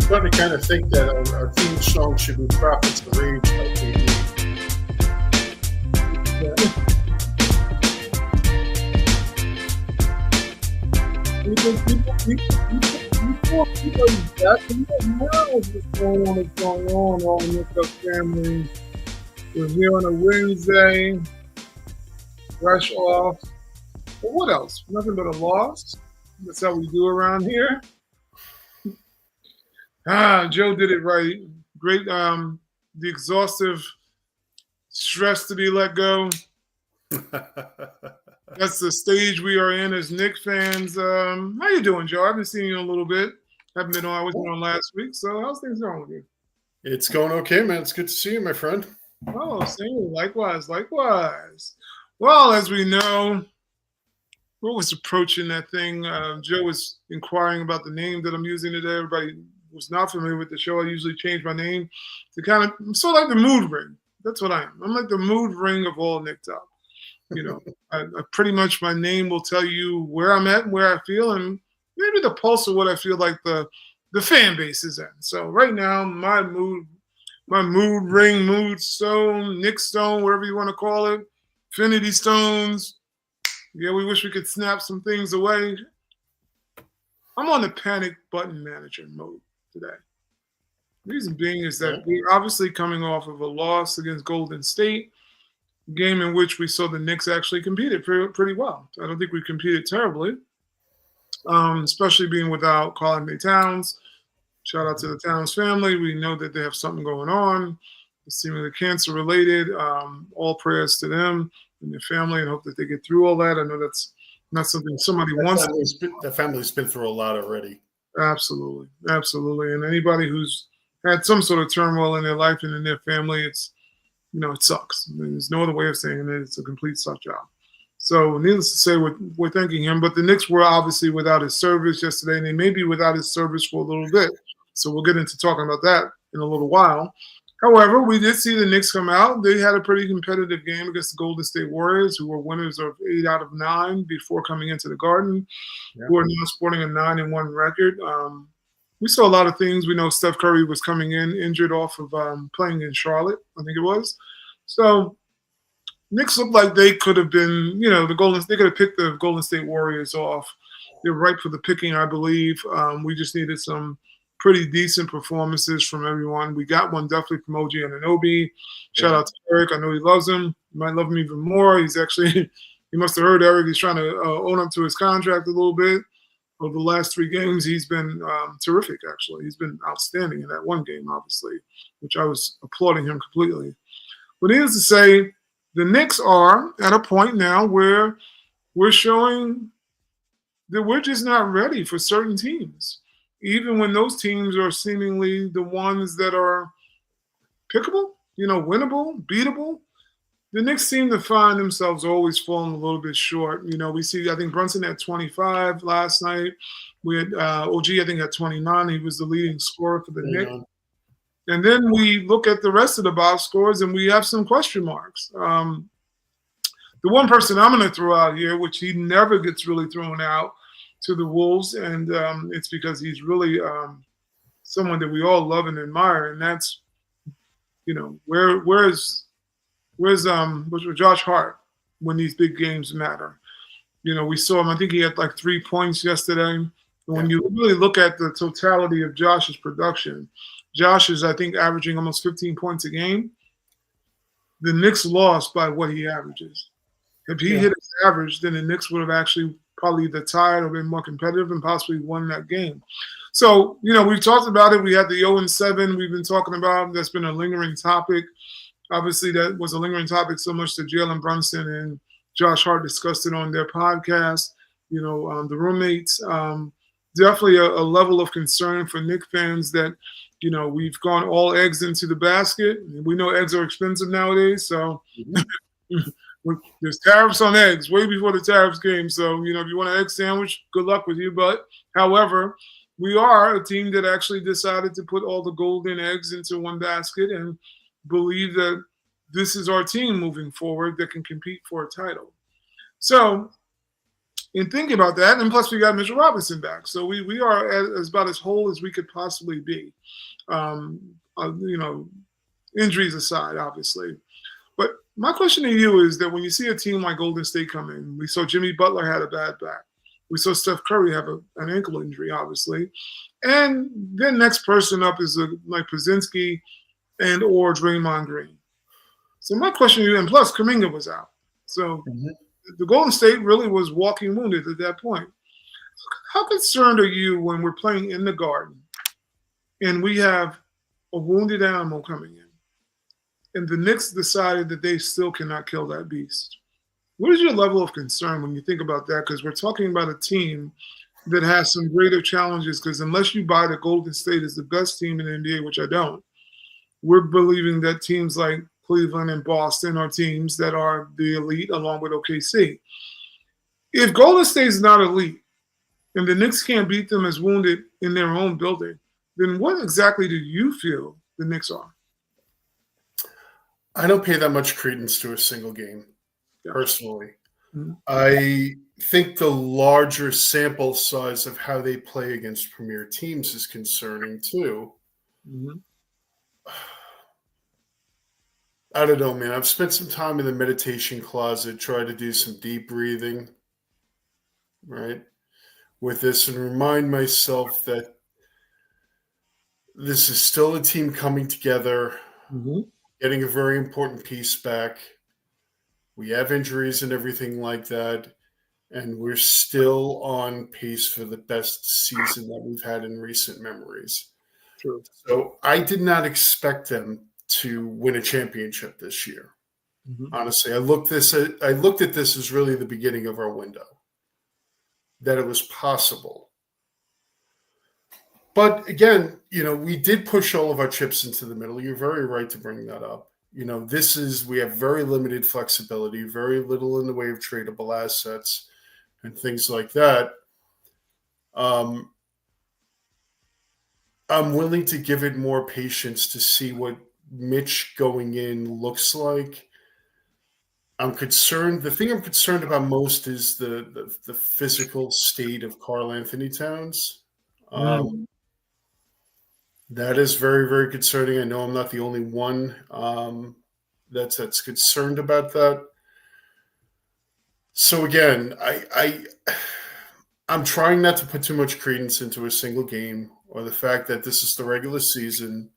starting to kind of think that our theme song should be Prophets of Rage by KD. What's going on, all the Knicked Up family. We're here on a Wednesday, fresh off. But what else? Nothing but a loss. That's how we do around here. Joe did it right. Great. The exhaustive stress to be let go. That's the stage we are in as Knicks fans. How you doing, Joe? I haven't seen you in a little bit. Haven't been on. I wasn't on last week. So how's things going with you? It's going okay, man. It's good to see you, my friend. Oh, same. Likewise. Well, as we know, what was approaching that thing? Joe was inquiring about the name that I'm using today. Everybody was not familiar with the show. I usually change my name to kind of, I'm sort of like the mood ring. That's what I am. I'm like the mood ring of all Knicked Up. You know, I pretty much my name will tell you where I'm at and where I feel, and maybe the pulse of what I feel like the fan base is in. So right now, my mood ring, mood stone, Nick Stone, whatever you want to call it, Infinity Stones. Yeah, we wish we could snap some things away. I'm on the panic button manager mode today. Reason being is that we're obviously coming off of a loss against Golden State, game in which we saw the Knicks actually competed pretty well. I don't think we competed terribly, especially being without Karl-Anthony Towns. Shout out to the Towns family. We know that they have something going on. It's seemingly cancer-related. All prayers to them and their family, and hope that they get through all that. I know that's not something somebody wants. The family's been through a lot already. Absolutely. And anybody who's had some sort of turmoil in their life and in their family, it's, you know, it sucks. I mean, there's no other way of saying it. It's a complete suck job. So needless to say, we're thanking him. But the Knicks were obviously without his service yesterday, and they may be without his service for a little bit. So we'll get into talking about that in a little while. However, we did see the Knicks come out. They had a pretty competitive game against the Golden State Warriors, who were winners of 8 out of 9 before coming into the Garden, who are now sporting a 9-1 record. We saw a lot of things. We know Steph Curry was coming in injured off of playing in Charlotte, I think it was. So Knicks looked like they could have been, you know, they could have picked the Golden State Warriors off. They're ripe for the picking, I believe. We just needed some pretty decent performances from everyone. We got one definitely from OG Anunoby. Shout out to Eric. I know he loves him. You might love him even more. He's actually, he must have heard Eric. He's trying to own up to his contract a little bit. Over the last 3 games, he's been terrific, actually. He's been outstanding in that one game, obviously, which I was applauding him completely. But needless to say, the Knicks are at a point now where we're showing that we're just not ready for certain teams. Even when those teams are seemingly the ones that are pickable, you know, winnable, beatable, the Knicks seem to find themselves always falling a little bit short. You know, we see, I think Brunson had 25 last night. We had OG, I think, had 29. He was the leading scorer for the Knicks. And then we look at the rest of the box scores, and we have some question marks. The one person I'm going to throw out here, which he never gets really thrown out to the Wolves, and it's because he's really someone that we all love and admire, and that's, you know, where's Josh Hart when these big games matter? You know, we saw him. I think he had like 3 points yesterday. And when you really look at the totality of Josh's production, Josh is, I think, averaging almost 15 points a game. The Knicks lost by what he averages. If he hit his average, then the Knicks would have actually probably either tied or been more competitive and possibly won that game. So, you know, we've talked about it. We had the 0-7 we've been talking about. That's been a lingering topic. Obviously, that was a lingering topic so much that Jalen Brunson and Josh Hart discussed it on their podcast. You know, the roommates. Definitely a level of concern for Knicks fans that, you know, we've gone all eggs into the basket. We know eggs are expensive nowadays, so there's tariffs on eggs way before the tariffs came. So, you know, if you want an egg sandwich, good luck with you. But, however, we are a team that actually decided to put all the golden eggs into one basket and believe that this is our team moving forward that can compete for a title. So, And think about that, and plus we got Mitch Robinson back, so we are as about as whole as we could possibly be. You know, injuries aside, obviously. But my question to you is that when you see a team like Golden State come in, we saw Jimmy Butler had a bad back. We saw Steph Curry have an ankle injury, obviously. And then next person up is like Pozinski and or Draymond Green. So my question to you, and plus Kuminga was out. So the Golden State really was walking wounded at that point. How concerned are you when we're playing in the Garden and we have a wounded animal coming in, and the Knicks decided that they still cannot kill that beast? What is your level of concern when you think about that? Because we're talking about a team that has some greater challenges, because unless you buy that Golden State is the best team in the NBA, which I don't, we're believing that teams like Cleveland and Boston are teams that are the elite along with OKC. If Golden State is not elite and the Knicks can't beat them as wounded in their own building, then what exactly do you feel the Knicks are? I don't pay that much credence to a single game, personally. Mm-hmm. I think the larger sample size of how they play against premier teams is concerning too. Mm-hmm. I don't know, man. I've spent some time in the meditation closet, tried to do some deep breathing, right, with this, and remind myself that this is still a team coming together, getting a very important piece back. We have injuries and everything like that, and we're still on pace for the best season that we've had in recent memories. True. So I did not expect them to win a championship this year. Honestly, I looked at this as really the beginning of our window, that it was possible. But again, you know, we did push all of our chips into the middle. You're very right to bring that up. You know, we have very limited flexibility, very little in the way of tradable assets and things like that. I'm willing to give it more patience to see what Mitch going in looks like. I'm concerned. The thing I'm concerned about most is the physical state of Karl-Anthony Towns. That is very, very concerning. I know I'm not the only one that's concerned about that. So again, I'm trying not to put too much credence into a single game or the fact that this is the regular season.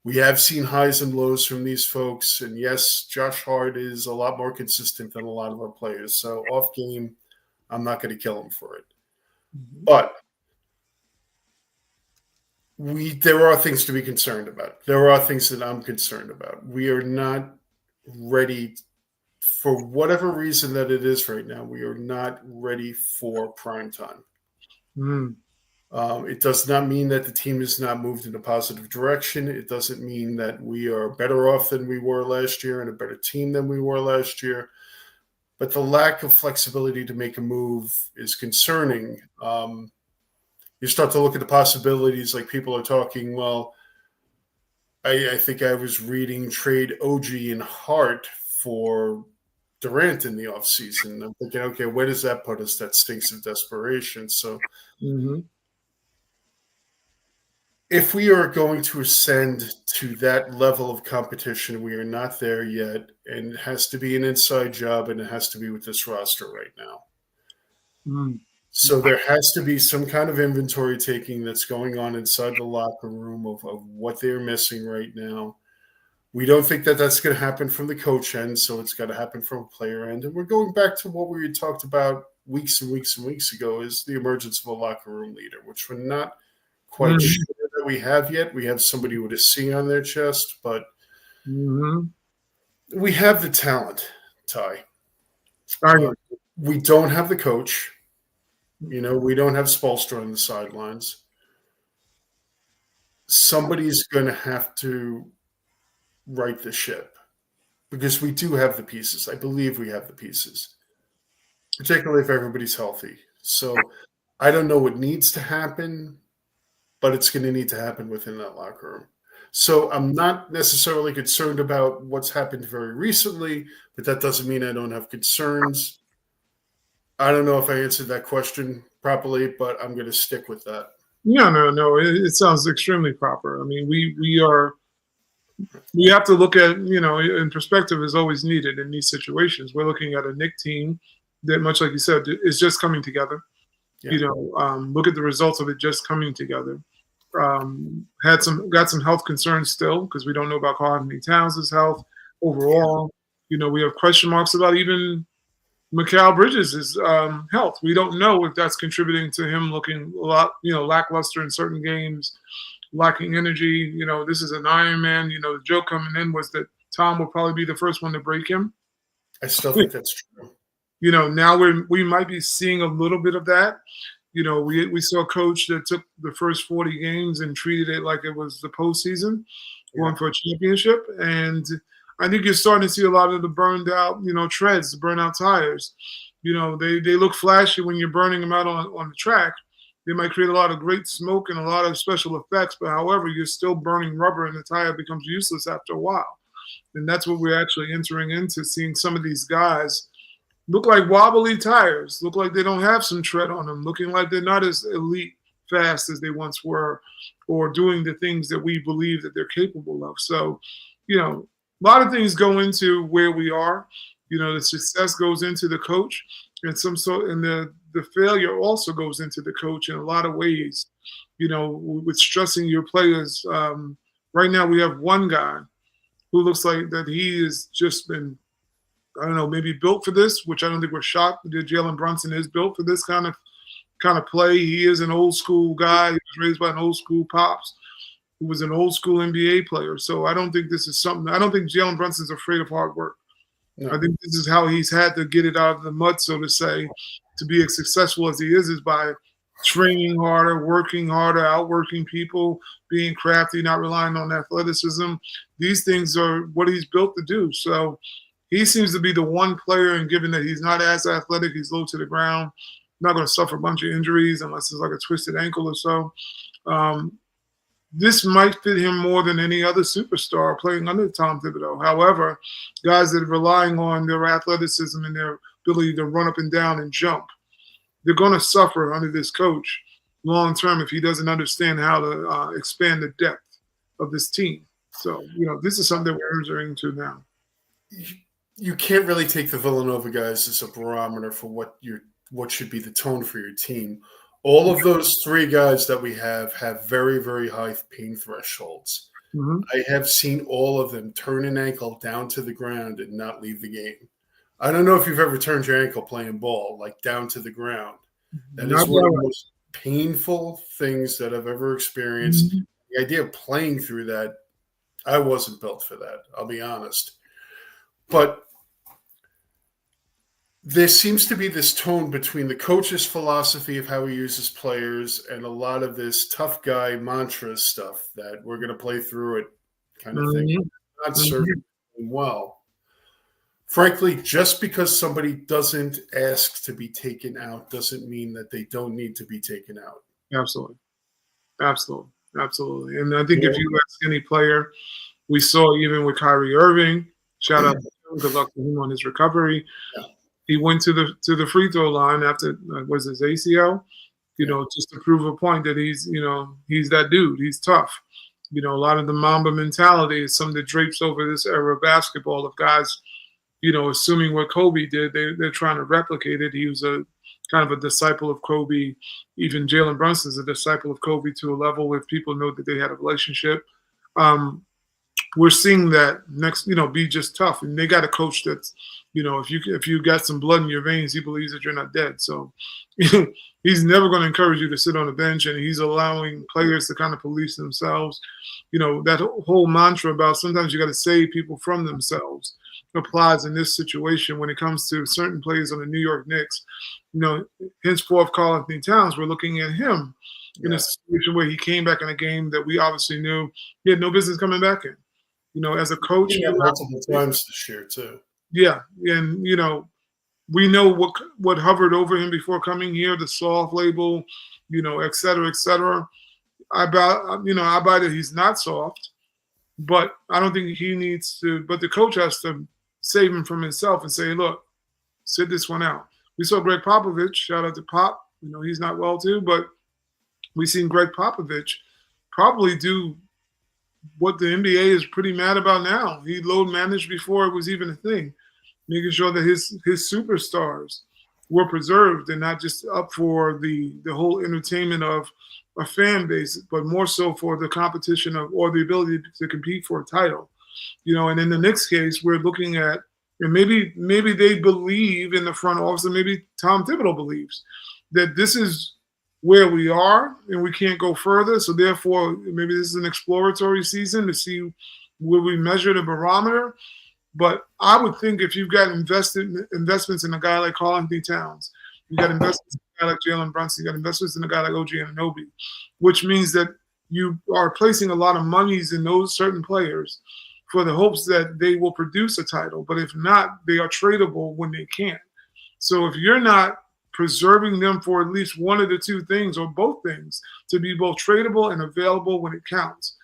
We have seen highs and lows from these folks. And yes, Josh Hart is a lot more consistent than a lot of our players. So off game, I'm not going to kill him for it. But there are things to be concerned about. There are things that I'm concerned about. We are not ready, for whatever reason that it is right now, we are not ready for prime time. It does not mean that the team has not moved in a positive direction. It doesn't mean that we are better off than we were last year and a better team than we were last year. But the lack of flexibility to make a move is concerning. You start to look at the possibilities, like people are talking, well, I think I was reading trade OG and Hart for Durant in the offseason. I'm thinking, okay, where does that put us? That stinks of desperation. So if we are going to ascend to that level of competition, we are not there yet. And it has to be an inside job, and it has to be with this roster right now. So there has to be some kind of inventory taking that's going on inside the locker room of what they're missing right now. We don't think that that's going to happen from the coach end, so it's got to happen from a player end. And we're going back to what we had talked about weeks and weeks and weeks ago, is the emergence of a locker room leader, which we're not quite sure that we have yet. We have somebody with a C on their chest, but we have the talent, Ty. We don't have the coach. You know, we don't have Spoelstra on the sidelines. Somebody's going to have to right the ship, because we do have the pieces. I believe we have the pieces, particularly if everybody's healthy. So I don't know what needs to happen, but it's going to need to happen within that locker room. So I'm not necessarily concerned about what's happened very recently, but that doesn't mean I don't have concerns. I don't know if I answered that question properly, but I'm going to stick with that. Yeah, no. It sounds extremely proper. I mean, we have to look at, and perspective is always needed in these situations. We're looking at a Knick team that, much like you said, is just coming together. Yeah. Look at the results of it just coming together. Got some health concerns still because we don't know about Karl-Anthony Towns' health overall. We have question marks about even Mikal Bridges' health. We don't know if that's contributing to him looking a lot, lackluster in certain games, lacking energy. This is an Iron Man. The joke coming in was that Tom will probably be the first one to break him. I still think that's true. Now we might be seeing a little bit of that. We saw a coach that took the first 40 games and treated it like it was the postseason, going for a championship. And I think you're starting to see a lot of the burned out, treads, the burnout tires. They look flashy when you're burning them out on the track. They might create a lot of great smoke and a lot of special effects, but however, you're still burning rubber and the tire becomes useless after a while. And that's what we're actually entering into, seeing some of these guys look like wobbly tires, look like they don't have some tread on them, looking like they're not as elite fast as they once were, or doing the things that we believe that they're capable of. So, a lot of things go into where we are. The success goes into the coach, and the failure also goes into the coach in a lot of ways. With stressing your players. Right now, we have one guy who looks like that he has just been, I don't know, maybe built for this, which I don't think we're shocked that Jalen Brunson is built for this kind of play. He is an old school guy. He was raised by an old school pops who was an old school NBA player. So I don't think this is something. I don't think Jalen Brunson's afraid of hard work. No. I think this is how he's had to get it out of the mud, so to say, to be as successful as he is by training harder, working harder, outworking people, being crafty, not relying on athleticism. These things are what he's built to do. So he seems to be the one player, and given that he's not as athletic, he's low to the ground, not going to suffer a bunch of injuries unless it's like a twisted ankle or so. This might fit him more than any other superstar playing under Tom Thibodeau. However, guys that are relying on their athleticism and their ability to run up and down and jump, they're going to suffer under this coach long term if he doesn't understand how to expand the depth of this team. So, this is something that we're entering into now. You can't really take the Villanova guys as a barometer for what should be the tone for your team. All of those three guys that we have very, very high pain thresholds. Mm-hmm. I have seen all of them turn an ankle down to the ground and not leave the game. I don't know if you've ever turned your ankle playing ball, like down to the ground. That is one of the most painful things that I've ever experienced. Mm-hmm. The idea of playing through that, I wasn't built for that, I'll be honest. But there seems to be this tone between the coach's philosophy of how he uses players and a lot of this tough guy mantra stuff that we're going to play through it kind of thing. Not serving well. Frankly, just because somebody doesn't ask to be taken out doesn't mean that they don't need to be taken out. Absolutely. And I think if you ask any player, we saw even with Kyrie Irving, shout out to him, good luck to him on his recovery. Yeah. He went to the free throw line after was his ACL, just to prove a point that he's that dude. He's tough. A lot of the Mamba mentality is something that drapes over this era of basketball of guys, assuming what Kobe did, they're trying to replicate it. He was a kind of a disciple of Kobe. Even Jalen Brunson's a disciple of Kobe to a level where people know that they had a relationship. We're seeing that next, be just tough. And they got a coach that's, if you got some blood in your veins, he believes that you're not dead. So he's never going to encourage you to sit on the bench, and he's allowing players to kind of police themselves. That whole mantra about sometimes you got to save people from themselves applies in this situation when it comes to certain players on the New York Knicks. Henceforth, Karl-Anthony Towns, we're looking at him in a situation where he came back in a game that we obviously knew he had no business coming back in. As a coach, multiple times this year too. Yeah, and we know what hovered over him before coming here, the soft label, et cetera, et cetera. I buy that he's not soft, but I don't think he needs to. But the coach has to save him from himself and say, "Look, sit this one out." We saw Greg Popovich. Shout out to Pop. He's not well too, but we've seen Greg Popovich probably do what the NBA is pretty mad about now. He load managed before it was even a thing, making sure that his superstars were preserved and not just up for the whole entertainment of a fan base, but more so for the competition of or the ability to compete for a title. And in the Knicks case, we're looking at, and maybe they believe in the front office, and maybe Tom Thibodeau believes that this is where we are and we can't go further. So therefore, maybe this is an exploratory season to see where we measure the barometer. But I would think if you've got investments in a guy like Karl-Anthony Towns, you got investments in a guy like Jalen Brunson, you got investments in a guy like OG Anunoby, which means that you are placing a lot of monies in those certain players for the hopes that they will produce a title. But if not, they are tradable when they can't. So if you're not preserving them for at least one of the two things or both things to be both tradable and available when it counts.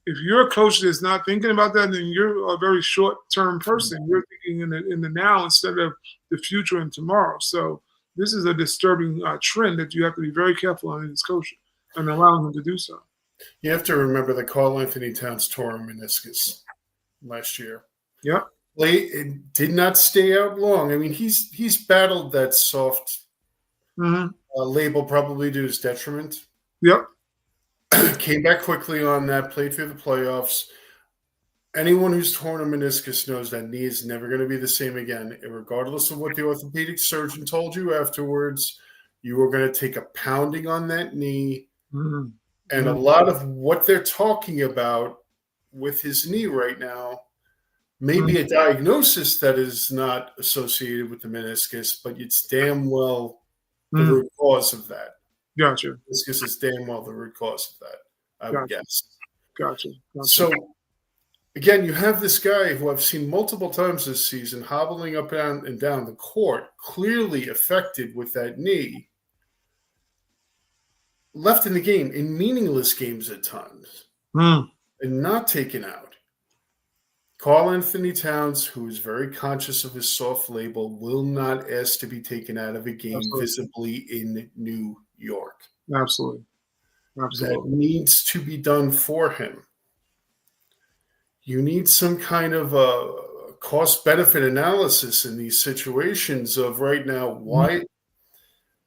If you're a coach that's not thinking about that, then you're a very short-term person. You're thinking in the now instead of the future and tomorrow. So this is a disturbing trend that you have to be very careful on as coach and allowing him to do so. You have to remember that Karl-Anthony Towns tore a meniscus last year. Yeah. It did not stay out long. I mean, he's battled that soft label probably to his detriment. Yep. Came back quickly on that, played through the playoffs. Anyone who's torn a meniscus knows that knee is never going to be the same again. And regardless of what the orthopedic surgeon told you afterwards, you are going to take a pounding on that knee. Mm-hmm. And a lot of what they're talking about with his knee right now may be a diagnosis that is not associated with the meniscus, but it's damn well the root cause of that. Gotcha. Meniscus is damn well the root cause of that, I would guess. Gotcha. So, again, you have this guy who I've seen multiple times this season hobbling up and down the court, clearly affected with that knee, left in the game in meaningless games at times, and not taken out. Karl-Anthony Towns, who is very conscious of his soft label, will not ask to be taken out of a game visibly in New York. Absolutely. That needs to be done for him. You need some kind of a cost-benefit analysis in these situations of right now,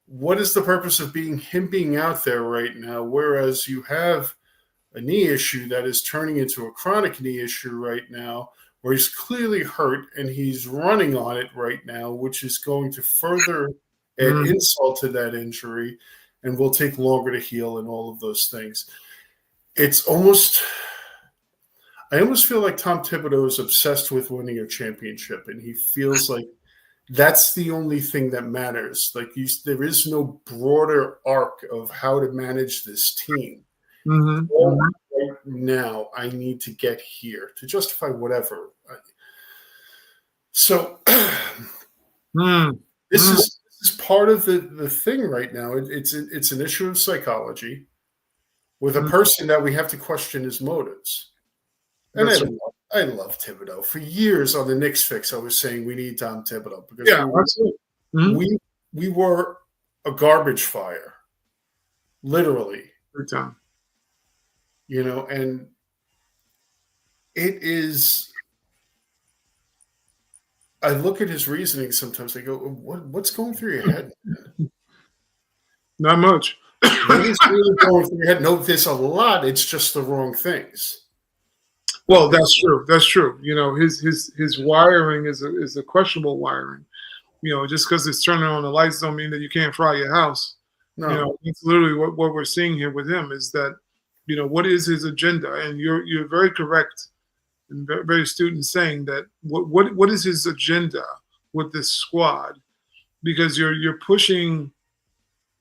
what is the purpose of him being out there right now, whereas you have a knee issue that is turning into a chronic knee issue right now, where he's clearly hurt and he's running on it right now, which is going to further add insult to that injury and will take longer to heal and all of those things. I almost feel like Tom Thibodeau is obsessed with winning a championship, and he feels like that's the only thing that matters. Like there is no broader arc of how to manage this team. Right now, I need to get here to justify whatever. So this is part of the thing right now. It's an issue of psychology with a person that we have to question his motives. And I love Thibodeau. For years on the Knicks Fix, I was saying we need Tom Thibodeau because we were a garbage fire, literally. Good time. And it is. I look at his reasoning sometimes. I go, "What's going through your head?" Not much. What is really going through your head? No, there's a lot. It's just the wrong things. Well, that's true. That's true. His wiring is a questionable wiring. Just because it's turning on the lights don't mean that you can't fry your house. No. It's literally what we're seeing here with him is that, what is his agenda? And you're very correct and very, very astute in saying that what is his agenda with this squad? Because you're pushing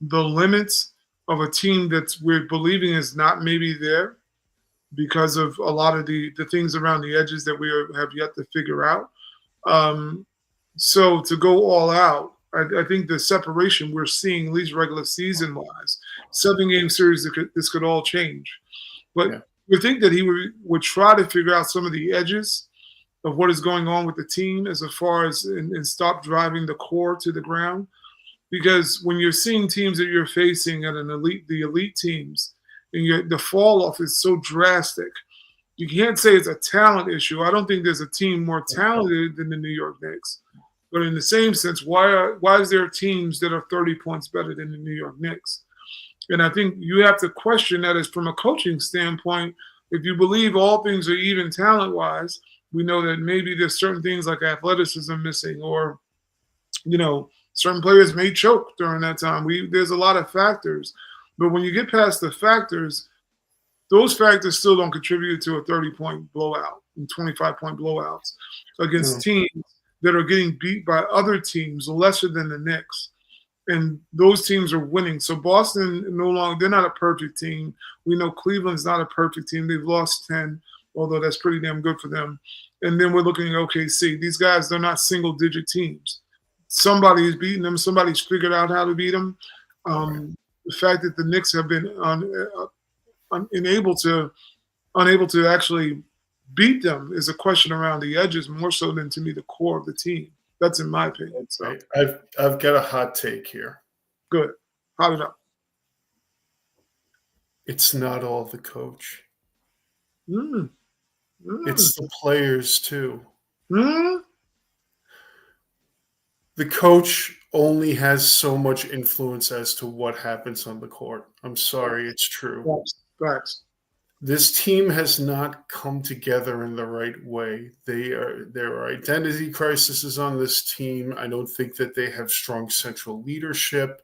the limits of a team that we're believing is not maybe there, because of a lot of the things around the edges that we have yet to figure out. So to go all out, I think the separation we're seeing, at least regular season-wise, 7-game series, this could all change. But we think that he would try to figure out some of the edges of what is going on with the team as far as and stop driving the core to the ground. because when you're seeing teams that you're facing at the elite teams, and the fall off is so drastic, you can't say it's a talent issue. I don't think there's a team more talented than the New York Knicks. But in the same sense, why is there teams that are 30 points better than the New York Knicks? And I think you have to question that as from a coaching standpoint. If you believe all things are even talent-wise, we know that maybe there's certain things like athleticism missing, or, certain players may choke during that time. There's a lot of factors. But when you get past the factors, those factors still don't contribute to a 30-point blowout and 25-point blowouts against teams that are getting beat by other teams lesser than the Knicks. And those teams are winning. So Boston they're not a perfect team. We know Cleveland's not a perfect team. They've lost 10, although that's pretty damn good for them. And then we're looking at OKC. These guys, they're not single-digit teams. Somebody is beating them. Somebody's figured out how to beat them. The fact that the Knicks have been unable to actually beat them is a question around the edges more so than, to me, the core of the team. That's in my opinion. So I've got a hot take here. Good. Hot it up. It's not all the coach. It's the players too. The coach only has so much influence as to what happens on the court. I'm sorry, it's true. Facts. This team has not come together in the right way. There are identity crises on this team. I don't think that they have strong central leadership.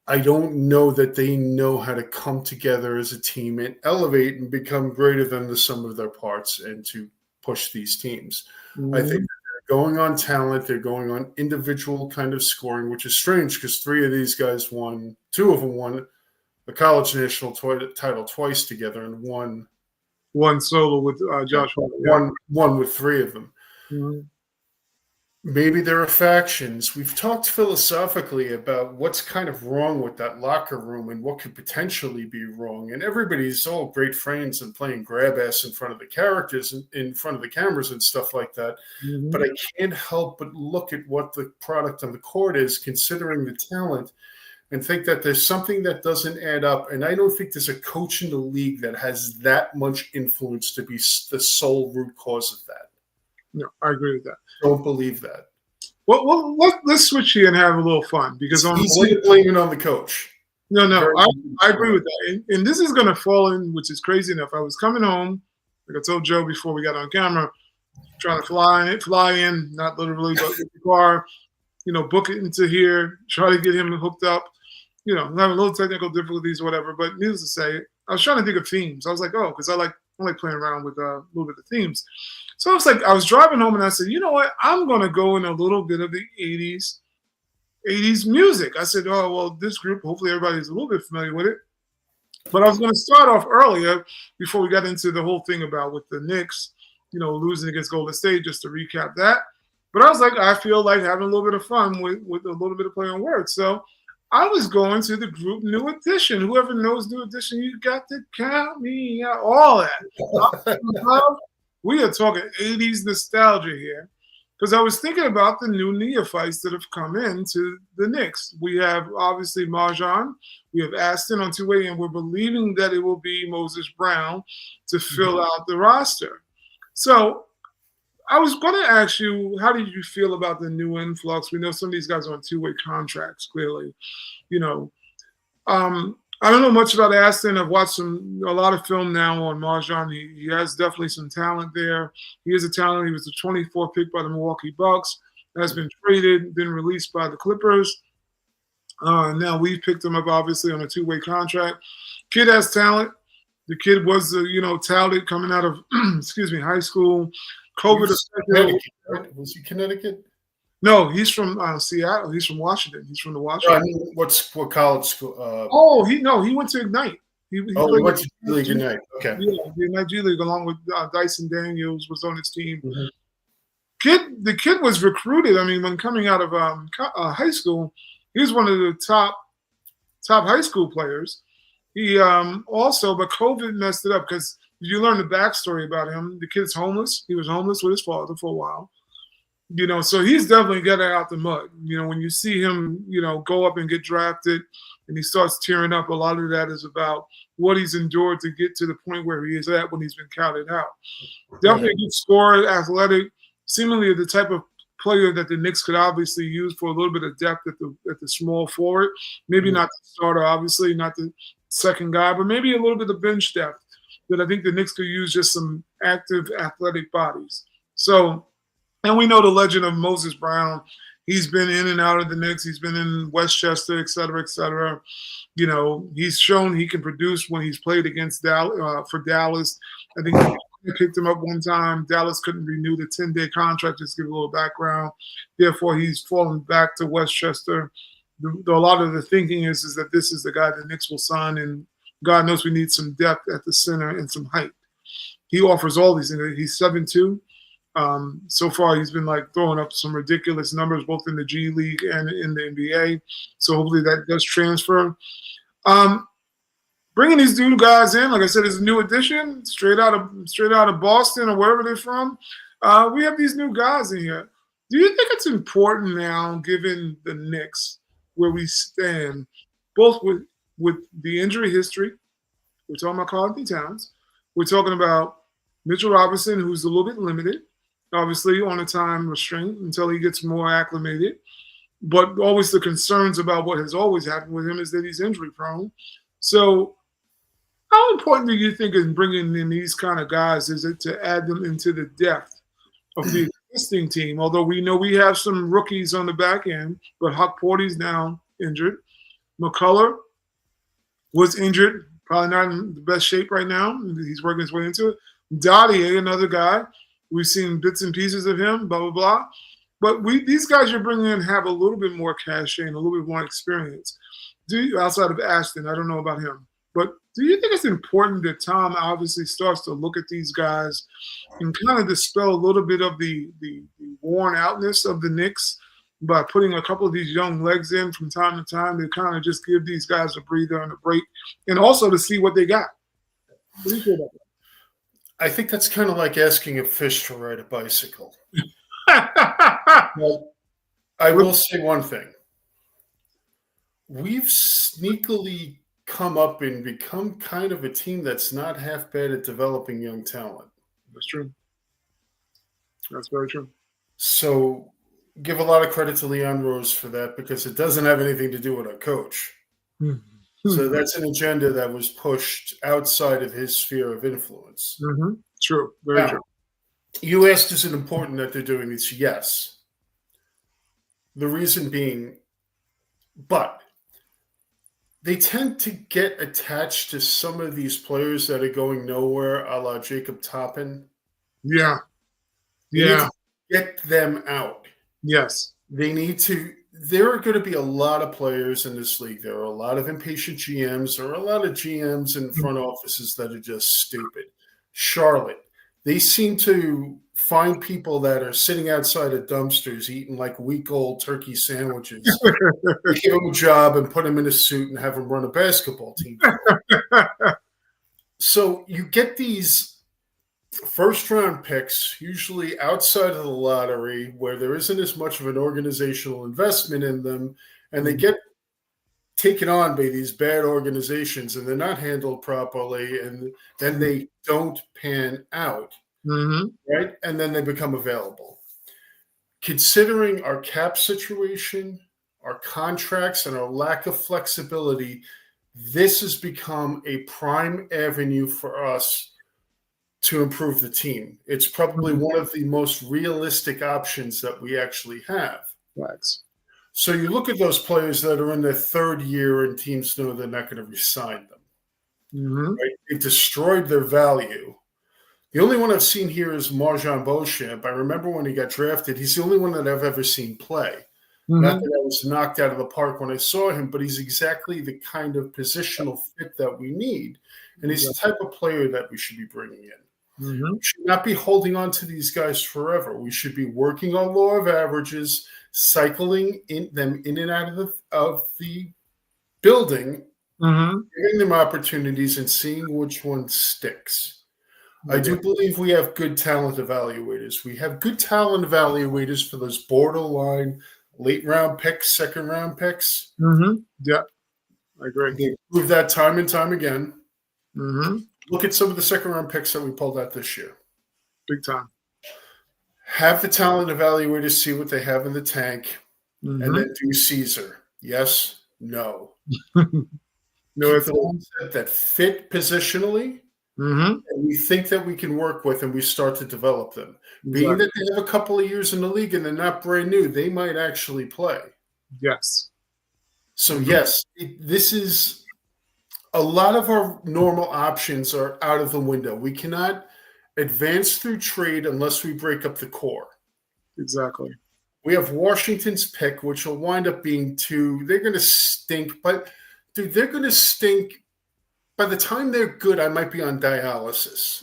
I don't know that they know how to come together as a team and elevate and become greater than the sum of their parts and to push these teams. I think that they're going on talent. They're going on individual kind of scoring, which is strange because two of them won the college national title twice together, and one solo with Josh Hart. One with three of them. Maybe there are factions. We've talked philosophically about what's kind of wrong with that locker room and what could potentially be wrong. And everybody's all great friends and playing grab ass in front of the characters and in front of the cameras and stuff like that. But I can't help but look at what the product on the court is, considering the talent, and think that there's something that doesn't add up. And I don't think there's a coach in the league that has that much influence to be the sole root cause of that. No, I agree with that. Don't believe that. Well, let's switch here and have a little fun, because it's easy to blame it on the coach. No, I agree with that. And this is going to fall in, which is crazy enough. I was coming home, like I told Joe before we got on camera, trying to fly in, not literally, but with the car, book it into here, try to get him hooked up. Having a little technical difficulties or whatever. But needless to say, I was trying to think of themes. I was like, because I like playing around with a little bit of themes. So I was driving home and I said, you know what? I'm going to go in a little bit of the 80s music. I said, oh, well, this group, hopefully everybody's a little bit familiar with it. But I was going to start off earlier before we got into the whole thing about with the Knicks, losing against Golden State, just to recap that. But I was like, I feel like having a little bit of fun with a little bit of play on words. So I was going to the group New Edition. Whoever knows New Edition, you got to count me out. All that. We are talking 80s nostalgia here, because I was thinking about the new neophytes that have come into the Knicks. We have, obviously, Marjan. We have Aston on two-way, and we're believing that it will be Moses Brown to fill out the roster. So I was going to ask you, how did you feel about the new influx? We know some of these guys are on two-way contracts, clearly. I don't know much about Aston. I've watched a lot of film now on Marjan. He has definitely some talent there. He is a talent. He was the 24th pick by the Milwaukee Bucks. Has been traded, been released by the Clippers. Now we've picked him up, obviously, on a two-way contract. Kid has talent. The kid was, touted coming out of, high school. COVID. Was he Connecticut? No, he's from Seattle. He's from Washington. He's from the Washington. What college school? He went to Ignite. He went to G League Ignite. Okay. Yeah, the Ignite G League, along with Dyson Daniels was on his team. The kid was recruited. I mean, when coming out of high school, he was one of the top high school players. He also, but COVID messed it up, because you learn the backstory about him. The kid's homeless. He was homeless with his father for a while. So he's definitely getting out the mud. When you see him, go up and get drafted and he starts tearing up, a lot of that is about what he's endured to get to the point where he is at when he's been counted out. Definitely a good scorer, athletic, seemingly the type of player that the Knicks could obviously use for a little bit of depth at the small forward. Maybe not the starter, obviously, not the second guy, but maybe a little bit of bench depth that I think the Knicks could use just some active athletic bodies. So, and we know the legend of Moses Brown. He's been in and out of the Knicks. He's been in Westchester, et cetera, et cetera. He's shown he can produce when he's played against for Dallas. I think he picked him up one time. Dallas couldn't renew the 10-day contract. Just give a little background. Therefore, he's fallen back to Westchester. A lot of the thinking is that this is the guy the Knicks will sign, and God knows we need some depth at the center and some height. He offers all these things. He's 7'2". So far, he's been throwing up some ridiculous numbers, both in the G League and in the NBA. So hopefully that does transfer. Bringing these new guys in, like I said, is a new addition, straight out of Boston or wherever they're from. We have these new guys in here. Do you think it's important now, given the Knicks, where we stand, both with the injury history? We're talking about Karl-Anthony Towns. We're talking about Mitchell Robinson, who's a little bit limited, obviously on a time restraint until he gets more acclimated. But always the concerns about what has always happened with him is that he's injury prone. So how important do you think in bringing in these kind of guys is it to add them into the depth of the existing team? Although we know we have some rookies on the back end, but Huck Porty's now injured. McCullough was injured, probably not in the best shape right now. He's working his way into it. Dottie, another guy. We've seen bits and pieces of him, blah, blah, blah. But these guys you're bringing in have a little bit more cachet and a little bit more experience. Outside of Ashton, I don't know about him. But do you think it's important that Tom obviously starts to look at these guys and kind of dispel a little bit of the worn outness of the Knicks by putting a couple of these young legs in from time to time to kind of just give these guys a breather and a break, and also to see what they got? What do you feel about that? I think that's kind of like asking a fish to ride a bicycle. Well, I will say one thing. We've sneakily come up and become kind of a team that's not half bad at developing young talent. That's true. That's very true. So give a lot of credit to Leon Rose for that, because it doesn't have anything to do with our coach. Mm-hmm. So that's an agenda that was pushed outside of his sphere of influence. Mm-hmm. True. Very true. You asked, is it important that they're doing this? Yes. The reason being, but they tend to get attached to some of these players that are going nowhere, a la Jacob Toppin. Yeah. They need to get them out. Yes. They need to. There are going to be a lot of players in this league. There are a lot of impatient GMs. There are a lot of GMs in front offices that are just stupid. Charlotte, they seem to find people that are sitting outside of dumpsters eating week-old turkey sandwiches, give them a job and put them in a suit and have them run a basketball team. So you get these first-round picks, usually outside of the lottery, where there isn't as much of an organizational investment in them, and they get taken on by these bad organizations, and they're not handled properly, and then they don't pan out, right? And then they become available. Considering our cap situation, our contracts, and our lack of flexibility, this has become a prime avenue for us to improve the team. It's probably one of the most realistic options that we actually have. Right. So you look at those players that are in their third year and teams know they're not going to re-sign them. Right? They destroyed their value. The only one I've seen here is Marjan Beauchamp. I remember when he got drafted, he's the only one that I've ever seen play. Not that I was knocked out of the park when I saw him, but he's exactly the kind of positional fit that we need. And he's the type of player that we should be bringing in. We should not be holding on to these guys forever. We should be working on law of averages, cycling them in and out of the building, giving them opportunities and seeing which one sticks. I do believe we have good talent evaluators. We have good talent evaluators for those borderline late round picks, second round picks. Mm-hmm. Yeah, I agree. They prove that time and time again. Mm-hmm. Look at some of the second round picks that we pulled out this year. Big time. Have the talent evaluators see what they have in the tank, Mm-hmm. and then do Caesar. Yes, no. No, Keep the ones that fit positionally, mm-hmm. and we think that we can work with, and we start to develop them. Exactly. Being that they have a couple of years in the league and they're not brand new, they might actually play. Yes. So, yes, this is a lot of our normal options are out of the window. We cannot advance through trade unless we break up the core. Exactly. We have Washington's pick, which will wind up being two. They're going to stink, but dude, they're going to stink. By the time they're good, I might be on dialysis.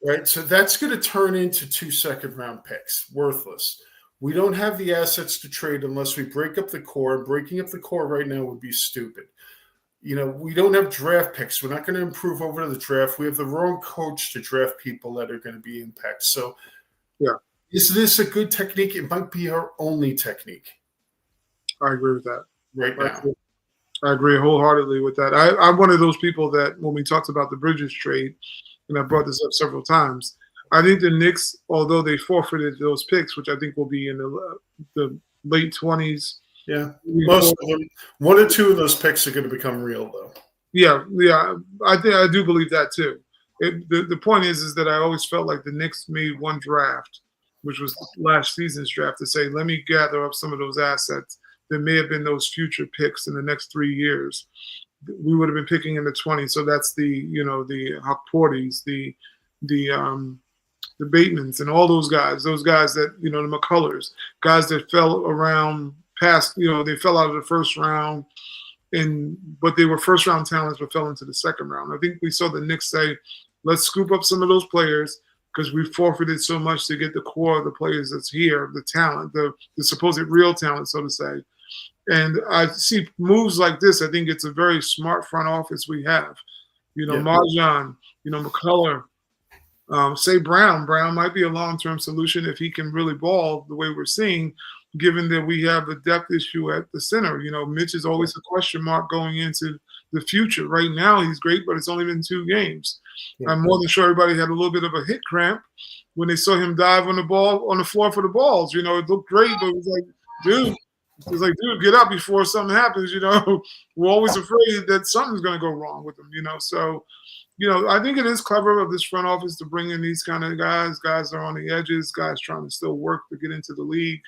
Right? So that's going to turn into 2 second-round picks. Worthless. We don't have the assets to trade unless we break up the core. Breaking up the core right now would be stupid. We don't have draft picks. We're not going to improve over to the draft. We have the wrong coach to draft people that are going to be impact. So, yeah. Is this a good technique? It might be our only technique. I agree with that. Right now. I agree wholeheartedly with that. I'm one of those people that when we talked about the Bridges trade, and I brought this up several times, I think the Knicks, although they forfeited those picks, which I think will be in the late 20s. Yeah, most of them. 1 or 2 of those picks are going to become real, though. Yeah. I do believe that too. The point is that I always felt like the Knicks made one draft, which was last season's draft, to say, let me gather up some of those assets that may have been those future picks in the next 3 years. We would have been picking in the 20s. So that's the Hawkporties, the Batemans, and all those guys that, the McCullers, guys that fell around past, they fell out of the first round, but they were first round talents but fell into the second round. I think we saw the Knicks say, let's scoop up some of those players because we forfeited so much to get the core of the players that's here, the talent, the supposed real talent, so to say. And I see moves like this. I think it's a very smart front office we have. Marjan, McCullough, say Brown. Brown might be a long-term solution if he can really ball the way we're seeing, given that we have a depth issue at the center. Mitch is always a question mark going into the future. Right now, he's great, but it's only been 2 games. Yeah. I'm more than sure everybody had a little bit of a hit cramp when they saw him dive on the floor for the balls. It looked great, but it was like, dude, get up before something happens. We're always afraid that something's going to go wrong with him. So, I think it is clever of this front office to bring in these kind of guys that are on the edges, guys trying to still work to get into the league,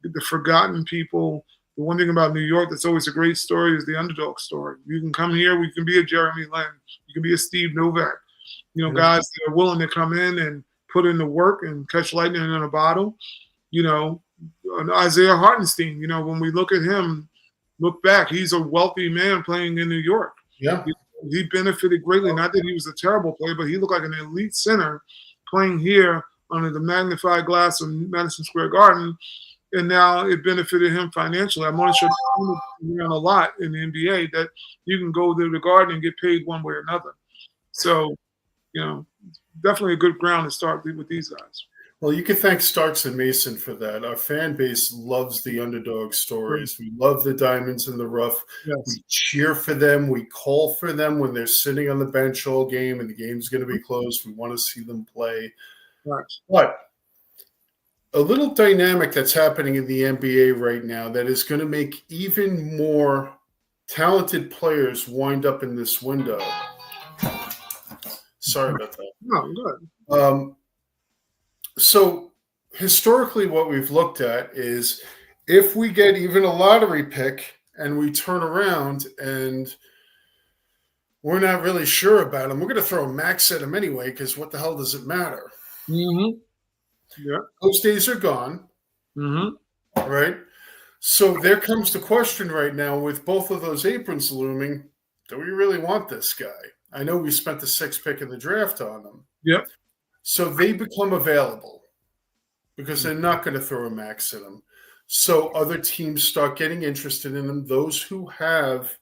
the forgotten people. The one thing about New York that's always a great story is the underdog story. You can come here, we can be a Jeremy Lin, you can be a Steve Novak, guys that are willing to come in and put in the work and catch lightning in a bottle. Isaiah Hartenstein, when we look at him, look back, he's a wealthy man playing in New York. Yeah. He benefited greatly. Not that he was a terrible player, but he looked like an elite center playing here under the magnified glass of Madison Square Garden. And now it benefited him financially. I'm not sure around a lot in the NBA that you can go to the Garden and get paid one way or another. So, definitely a good ground to start with these guys. Well, you can thank Starks and Mason for that. Our fan base loves the underdog stories. We love the diamonds in the rough. Yes. We cheer for them. We call for them when they're sitting on the bench all game and the game's going to be close. We want to see them play. Right. But a little dynamic that's happening in the NBA right now that is going to make even more talented players wind up in this window. Sorry about that. No, good. So historically what we've looked at is if we get even a lottery pick and we turn around and we're not really sure about him, we're going to throw a max at him anyway because what the hell does it matter? Mm-hmm. Yeah. Those days are gone. Mm-hmm. Right? So there comes the question right now with both of those aprons looming, do we really want this guy? I know we spent the 6th pick in the draft on him. Yep. So they become available because they're not going to throw a max at them. So other teams start getting interested in them. Those who have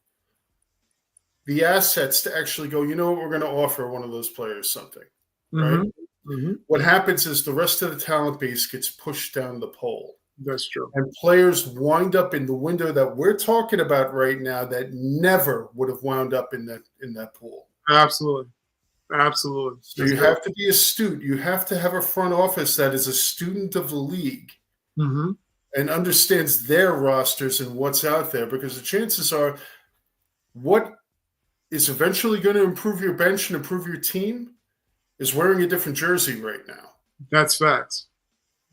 the assets to actually go, you know what, we're going to offer one of those players something, right? Mm-hmm. Mm-hmm. What happens is the rest of the talent base gets pushed down the pole. That's true. And players wind up in the window that we're talking about right now that never would have wound up in that pool. Absolutely. Absolutely. So you have to be astute. You have to have a front office that is a student of the league Mm-hmm. and understands their rosters and what's out there, because the chances are what is eventually going to improve your bench and improve your team is wearing a different jersey right now. That's facts.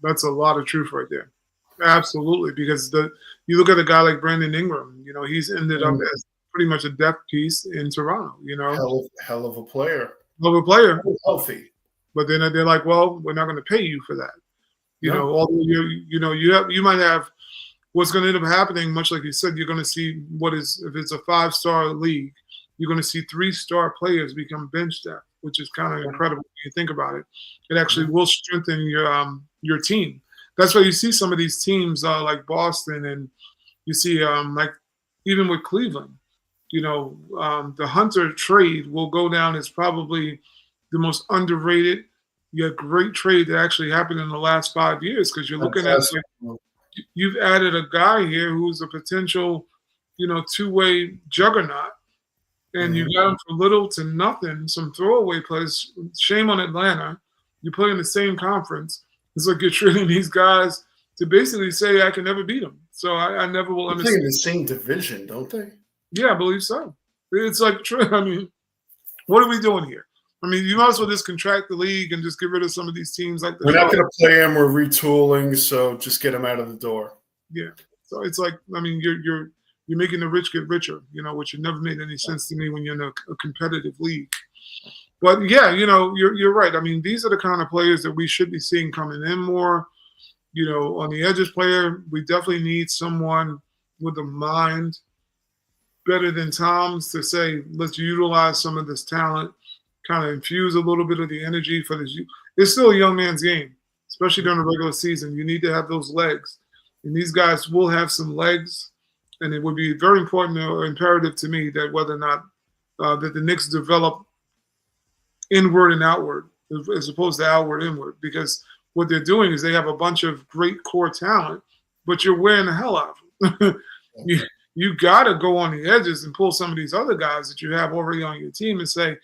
That's a lot of truth right there. Absolutely, because you look at a guy like Brandon Ingram. He's ended up as pretty much a depth piece in Toronto. Hell of a player. Of a player, healthy. But then they're like, well, we're not going to pay you for that. Although you might have what's going to end up happening, much like you said, you're going to see if it's a 5-star league, you're going to see 3-star players become bench depth, which is kind of incredible when you think about it. It actually will strengthen your team. That's why you see some of these teams like Boston, and you see like even with Cleveland, the Hunter trade will go down as probably the most underrated yet great trade that actually happened in the last 5 years, because you're looking at you've added a guy here who's a potential, two-way juggernaut, and you got him for little to nothing, some throwaway plays. Shame on Atlanta. You play in the same conference. It's like you're treating these guys to basically say, I can never beat them. So I never will understand. They play in the same division, don't they? Yeah, I believe so. It's like, I mean, what are we doing here? I mean, you might as well just contract the league and just get rid of some of these teams. Like we're not going to play them. We're retooling, so just get them out of the door. Yeah. So it's like, I mean, you're making the rich get richer, which never made any sense to me when you're in a competitive league. But yeah, you're right. I mean, these are the kind of players that we should be seeing coming in more. On the edges player, we definitely need someone with a mind better than Tom's to say, let's utilize some of this talent, kind of infuse a little bit of the energy for this. It's still a young man's game, especially during the regular season. You need to have those legs. And these guys will have some legs. And it would be very important or imperative to me that whether or not that the Knicks develop inward and outward as opposed to outward inward, because what they're doing is they have a bunch of great core talent, but you're wearing the hell out of them. You got to go on the edges and pull some of these other guys that you have already on your team and say,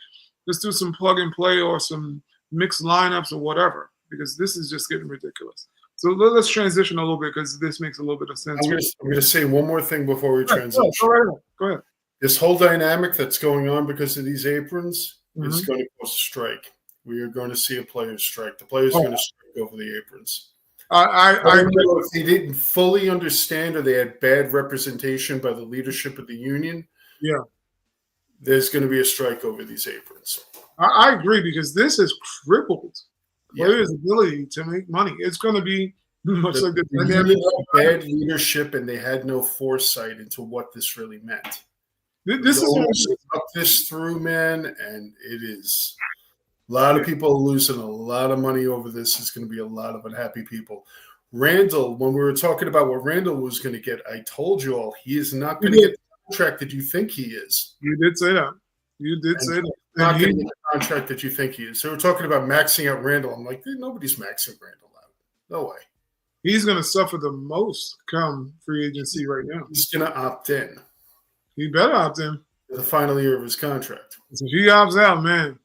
let's do some plug and play or some mixed lineups or whatever, because this is just getting ridiculous. So let's transition a little bit, because this makes a little bit of sense. I'm going to say one more thing before we transition. Go ahead. This whole dynamic that's going on because of these aprons is going to cause a strike. We are going to see a players' strike. The players are going to strike over the aprons. I know if they didn't fully understand or they had bad representation by the leadership of the union, there's going to be a strike over these aprons. I agree, because this has crippled players' ability to make money. It's going to be much like the union had bad leadership, and they had no foresight into what this really meant. This is up this through, man, and it is. A lot of people are losing a lot of money over this. There's going to be a lot of unhappy people. Randall, when we were talking about what Randall was going to get, I told you all he is not going to get the contract that you think he is. You did say that. You did say that. Not going to get the contract that you think he is. So we're talking about maxing out Randall. I'm like, nobody's maxing Randall out. No way. He's going to suffer the most come free agency right now. He's going to opt in. He better opt in. The final year of his contract. So if he opts out, man.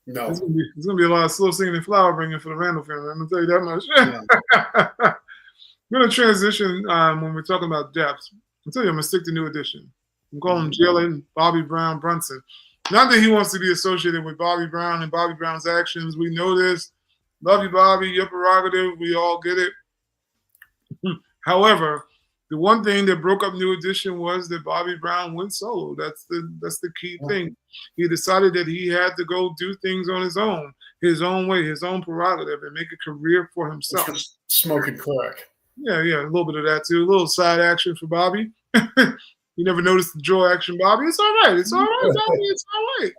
No. There's going to be a lot of slow singing and flower bringing for the Randall family. I'm going to tell you that much. I'm going to transition when we're talking about depth. I'll tell you, I'm going to stick to New Edition. I'm calling him Jalen Bobby Brown Brunson. Not that he wants to be associated with Bobby Brown and Bobby Brown's actions. We know this. Love you, Bobby. Your prerogative. We all get it. However, the one thing that broke up New Edition was that Bobby Brown went solo. That's the key thing. He decided that he had to go do things on his own way, his own prerogative, and make a career for himself. Smoking crack. Yeah, a little bit of that too. A little side action for Bobby. You never noticed the jaw action, Bobby. It's all right. It's all right, Bobby. It's all right.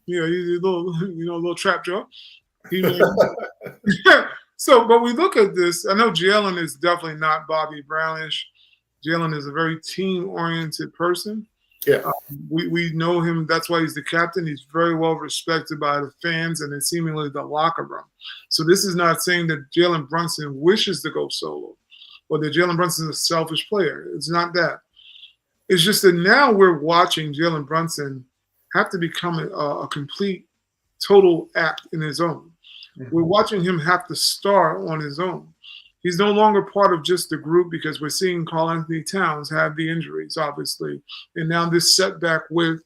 Yeah, he's a little trap jaw. So, but we look at this. I know Jalen is definitely not Bobby Brownish. Jalen is a very team-oriented person. Yeah. We know him. That's why he's the captain. He's very well respected by the fans and then seemingly the locker room. So this is not saying that Jalen Brunson wishes to go solo or that Jalen Brunson is a selfish player. It's not that. It's just that now we're watching Jalen Brunson have to become a complete, total act in his own. We're watching him have to star on his own. He's no longer part of just the group because we're seeing Karl-Anthony Towns have the injuries, obviously, and now this setback with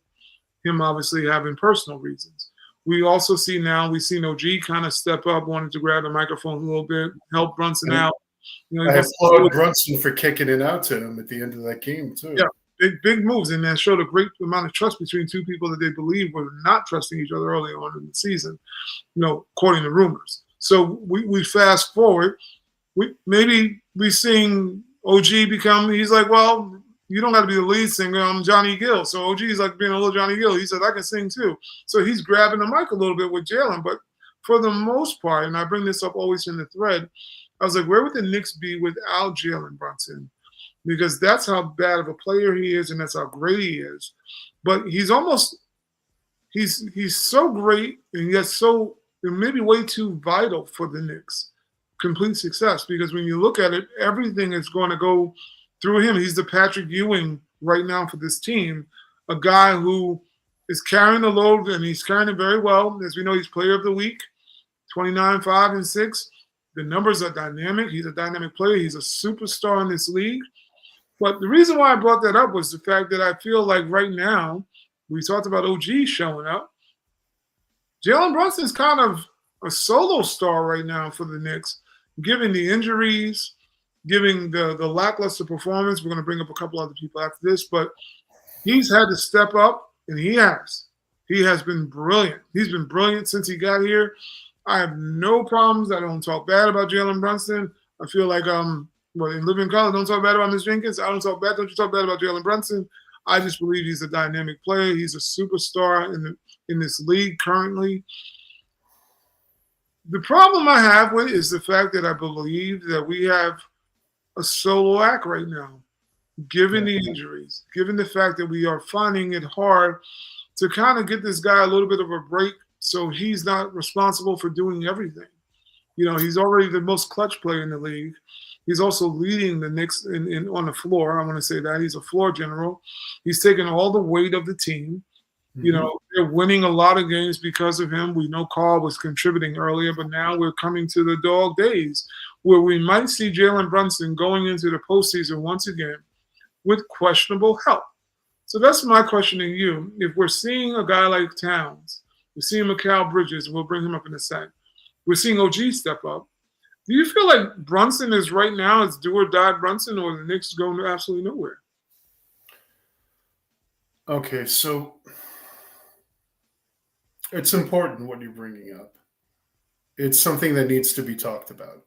him obviously having personal reasons. We also see now, we've seen OG kind of step up, wanted to grab the microphone a little bit, help Brunson out. You know, I applaud Brunson for kicking it out to him at the end of that game, too. Yeah, big moves, and that showed a great amount of trust between two people that they believe were not trusting each other early on in the season, you know, according to rumors. So we fast forward. We're seeing OG become, he's like, well, you don't got to be the lead singer. I'm Johnny Gill. So OG's like being a little Johnny Gill. He said, I can sing too. So he's grabbing the mic a little bit with Jalen. But for the most part, and I bring this up always in the thread, I was like, where would the Knicks be without Jalen Brunson? Because that's how bad of a player he is and that's how great he is. But he's so great and yet so maybe way too vital for the Knicks. Complete success, because when you look at it, everything is going to go through him. He's the Patrick Ewing right now for this team, a guy who is carrying the load, and he's carrying it very well. As we know, he's player of the week, 29, 5, and 6. The numbers are dynamic. He's a dynamic player. He's a superstar in this league. But the reason why I brought that up was the fact that I feel like right now, we talked about OG showing up. Jalen Brunson's kind of a solo star right now for the Knicks, given the injuries, giving the lackluster performance. We're going to bring up a couple other people after this, but he's had to step up, and he has. He has been brilliant. He's been brilliant since he got here. I have no problems. I don't talk bad about Jalen Brunson. I feel like in living color, don't talk bad about Ms. Jenkins. I don't talk bad. Don't you talk bad about Jalen Brunson. I just believe he's a dynamic player. He's a superstar in this league currently. The problem I have with it is the fact that I believe that we have a solo act right now, given the injuries, given the fact that we are finding it hard to kind of get this guy a little bit of a break so he's not responsible for doing everything. You know, he's already the most clutch player in the league. He's also leading the Knicks on the floor. I want to say that. He's a floor general. He's taking all the weight of the team. You know, they're winning a lot of games because of him. We know Karl was contributing earlier, but now we're coming to the dog days where we might see Jalen Brunson going into the postseason once again with questionable help. So that's my question to you. If we're seeing a guy like Towns, we're seeing Mikal Bridges, we'll bring him up in a sec. We're seeing OG step up. Do you feel like Brunson is right now, it's do or die Brunson, or the Knicks going absolutely nowhere? Okay, so it's important what you're bringing up. It's something that needs to be talked about,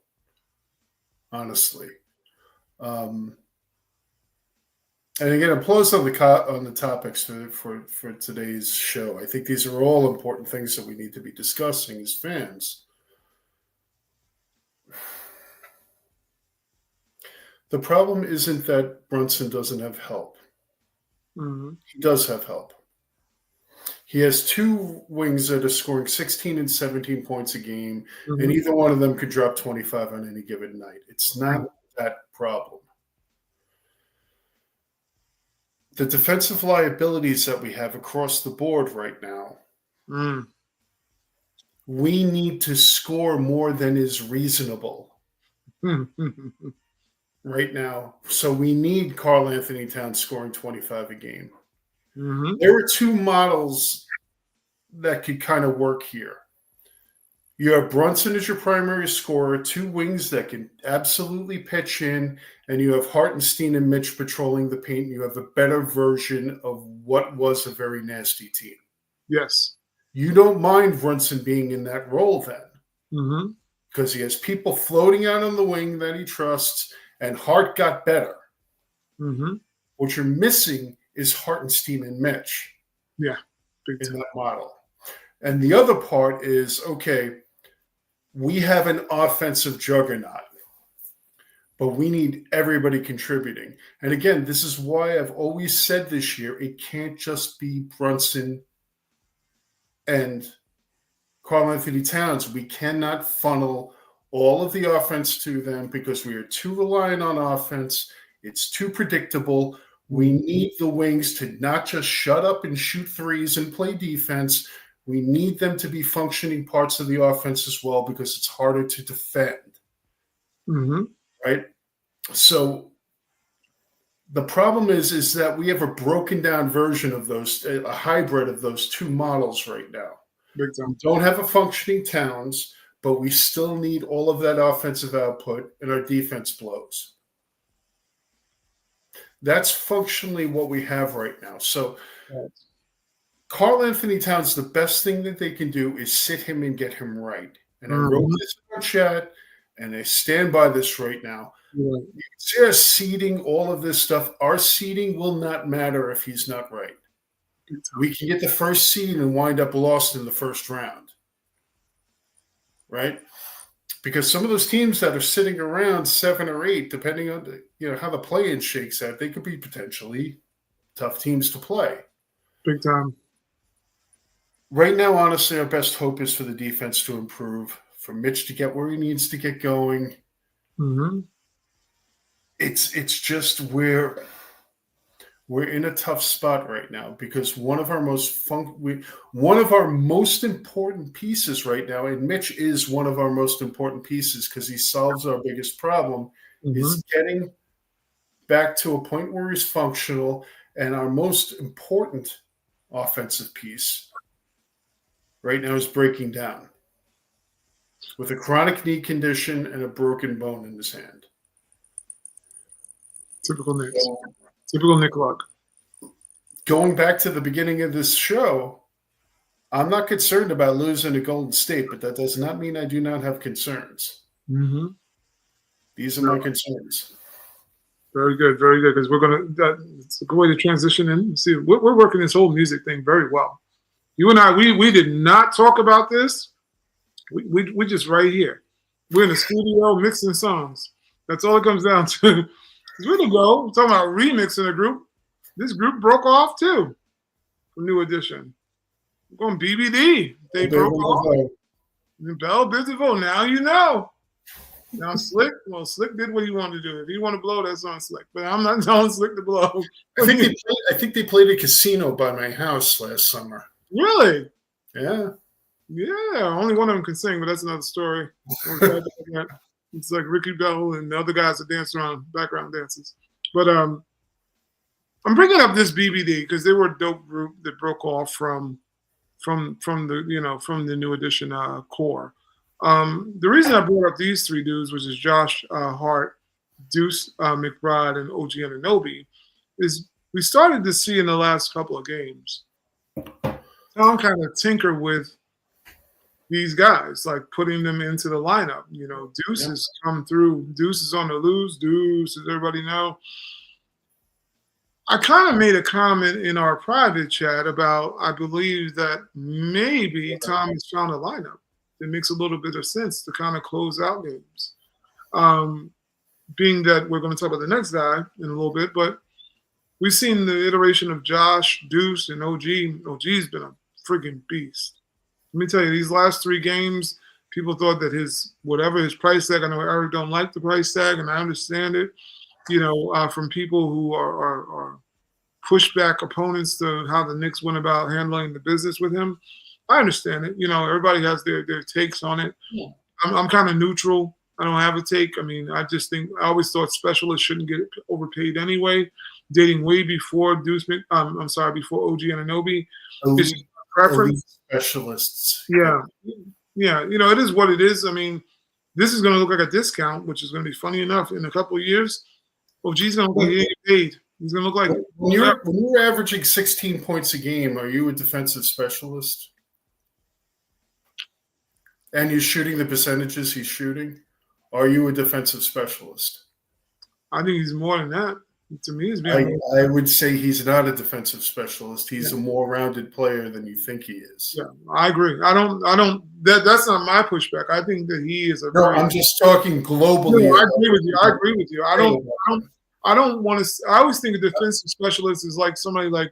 honestly. And again, applause on the topics for today's show. I think these are all important things that we need to be discussing as fans. The problem isn't that Brunson doesn't have help. He does have help. He has two wings that are scoring 16 and 17 points a game, and either one of them could drop 25 on any given night. It's not that problem. The defensive liabilities that we have across the board right now, we need to score more than is reasonable right now. So we need Karl-Anthony Towns scoring 25 a game. There are two models that could kind of work here. You have Brunson as your primary scorer, two wings that can absolutely pitch in, and you have Hartenstein and Mitch patrolling the paint, and you have a better version of what was a very nasty team. Yes. You don't mind Brunson being in that role then, because he has people floating out on the wing that he trusts, and Hart got better. What you're missing is Hartenstein and Mitch. Yeah, in that model. And the other part is, okay, we have an offensive juggernaut, but we need everybody contributing. And again, this is why I've always said this year, it can't just be Brunson and Karl-Anthony Towns. We cannot funnel all of the offense to them because we are too reliant on offense. It's too predictable. We need the wings to not just shut up and shoot threes and play defense. We need them to be functioning parts of the offense as well because it's harder to defend. Mm-hmm. Right? So the problem is that we have a broken down version of those, a hybrid of those two models right now. Big time. We don't have a functioning Towns, but we still need all of that offensive output, and our defense blows. That's functionally what we have right now. So Karl-Anthony Towns, the best thing that they can do is sit him and get him right. And I wrote this in our chat, and I stand by this right now. You see us seeding all of this stuff. Our seeding will not matter if he's not right. We can get the first seed and wind up lost in the first round. Right? Because some of those teams that are sitting around 7 or 8, depending on how the play-in shakes out, they could be potentially tough teams to play. Big time. Right now, honestly, our best hope is for the defense to improve, for Mitch to get where he needs to get going. Mm-hmm. It's just we're in a tough spot right now because one of our most important pieces right now, and Mitch is one of our most important pieces because he solves our biggest problem, is getting back to a point where he's functional. And our most important offensive piece right now is breaking down with a chronic knee condition and a broken bone in his hand. Typical Knicks. Typical Nick luck. Going back to the beginning of this show, I'm not concerned about losing to Golden State, but that does not mean I do not have concerns. Mm-hmm. These are my concerns. Very good, very good. Because we're gonna. It's a good way to transition in. See, we're working this whole music thing very well. You and I, we did not talk about this. We just right here. We're in the studio mixing songs. That's all it comes down to. We're gonna go. We're talking about remixing a group. This group broke off too. From New Edition. We're going BBD. They broke off. Bell Bizziville. Now you know. Now Slick. Well, Slick did what he wanted to do. If he want to blow, that's on Slick. But I'm not telling Slick to blow. I think they played a casino by my house last summer. Really? Yeah. Yeah. Only one of them can sing, but that's another story. It's like Ricky Bell and the other guys that dance around, background dances. But I'm bringing up this BBD because they were a dope group that broke off from the New Edition core. The reason I brought up these three dudes, which is Josh Hart, Deuce McBride, and OG Anunoby, is we started to see in the last couple of games Tom kind of tinker with these guys, like putting them into the lineup. Deuce has come through. Deuce is on the loose. Deuce, as everybody know. I kind of made a comment in our private chat about I believe that maybe Tom has found a lineup that makes a little bit of sense to kind of close out games. Being that we're going to talk about the next guy in a little bit, but we've seen the iteration of Josh, Deuce, and OG. OG's been a freaking beast. Let me tell you, these last 3 games, people thought that his price tag, I know Eric don't like the price tag, and I understand it, from people who are pushback opponents to how the Knicks went about handling the business with him. I understand it. Everybody has their takes on it. Yeah. I'm kind of neutral. I don't have a take. I mean, I just think I always thought specialists shouldn't get overpaid anyway. Dating way before before OG Anunoby. Preference. Specialists. Yeah. It is what it is. I mean, this is going to look like a discount, which is going to be funny enough. In a couple of years, OG's going to look like he ain't paid. He's going to look like when you're averaging 16 points a game. Are you a defensive specialist? And you're shooting the percentages he's shooting. Are you a defensive specialist? I think he's more than that. To me, he's being. I would say he's not a defensive specialist. He's Yeah. a more rounded player than you think he is. Yeah, I agree. I don't. That's not my pushback. I think that he is a No, very. I'm just talking globally. No, I agree with you. I agree with you. I don't want to. I always think a defensive specialist is like somebody like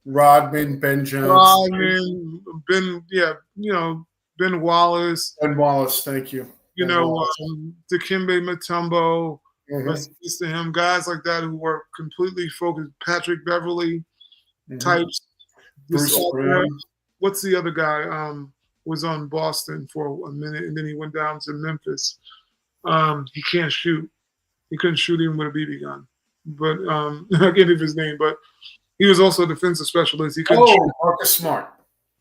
Rodman, Ben Johnson, Rodman, Ben Wallace. Ben Wallace. Thank you. Ben Wallace. Dikembe Mutombo. Mhm. Rest in peace to him. Guys like that who were completely focused. Patrick Beverly types. Bruce Brown. What's the other guy? Was on Boston for a minute, and then he went down to Memphis. He can't shoot. He couldn't shoot even with a BB gun. But I can't think of his name. But he was also a defensive specialist. He couldn't shoot. Marcus Smart.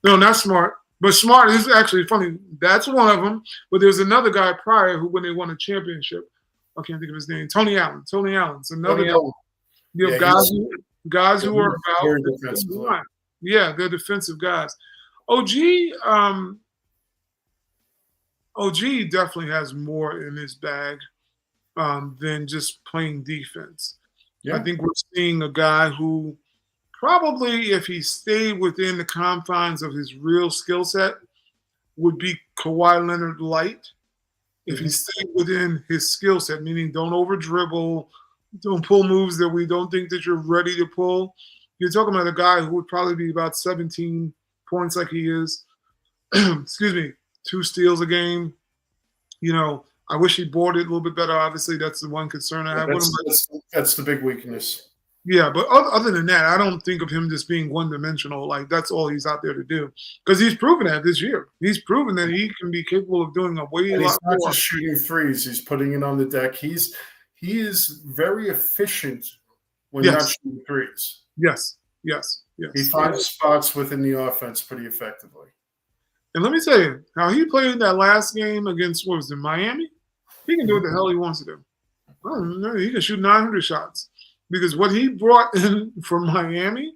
No, not Smart. But Smart is actually funny. That's one of them. But there's another guy prior who, when they won a championship, I can't think of his name. Tony Allen. Tony Allen's another guy. You have guys who are about. Yeah, they're defensive guys. OG definitely has more in his bag than just playing defense. Yeah. I think we're seeing a guy who probably, if he stayed within the confines of his real skill set, would be Kawhi Leonard light. If he stayed within his skill set, meaning don't over dribble, don't pull moves that we don't think that you're ready to pull. You're talking about a guy who would probably be about 17 points like he is. Excuse me, 2 steals a game. I wish he boarded a little bit better. Obviously, that's the one concern I have with him. That's the big weakness. Yeah, but other than that, I don't think of him just being one-dimensional. Like, that's all he's out there to do. Because he's proven that this year. He's proven that he can be capable of doing a lot more. He's not just shooting threes. He's putting it on the deck. He is very efficient when not shooting threes. Yes. He finds spots within the offense pretty effectively. And let me tell you, how he played in that last game against, what was it, Miami? He can do what the hell he wants to do. I don't know. He can shoot 900 shots. Because what he brought in for Miami,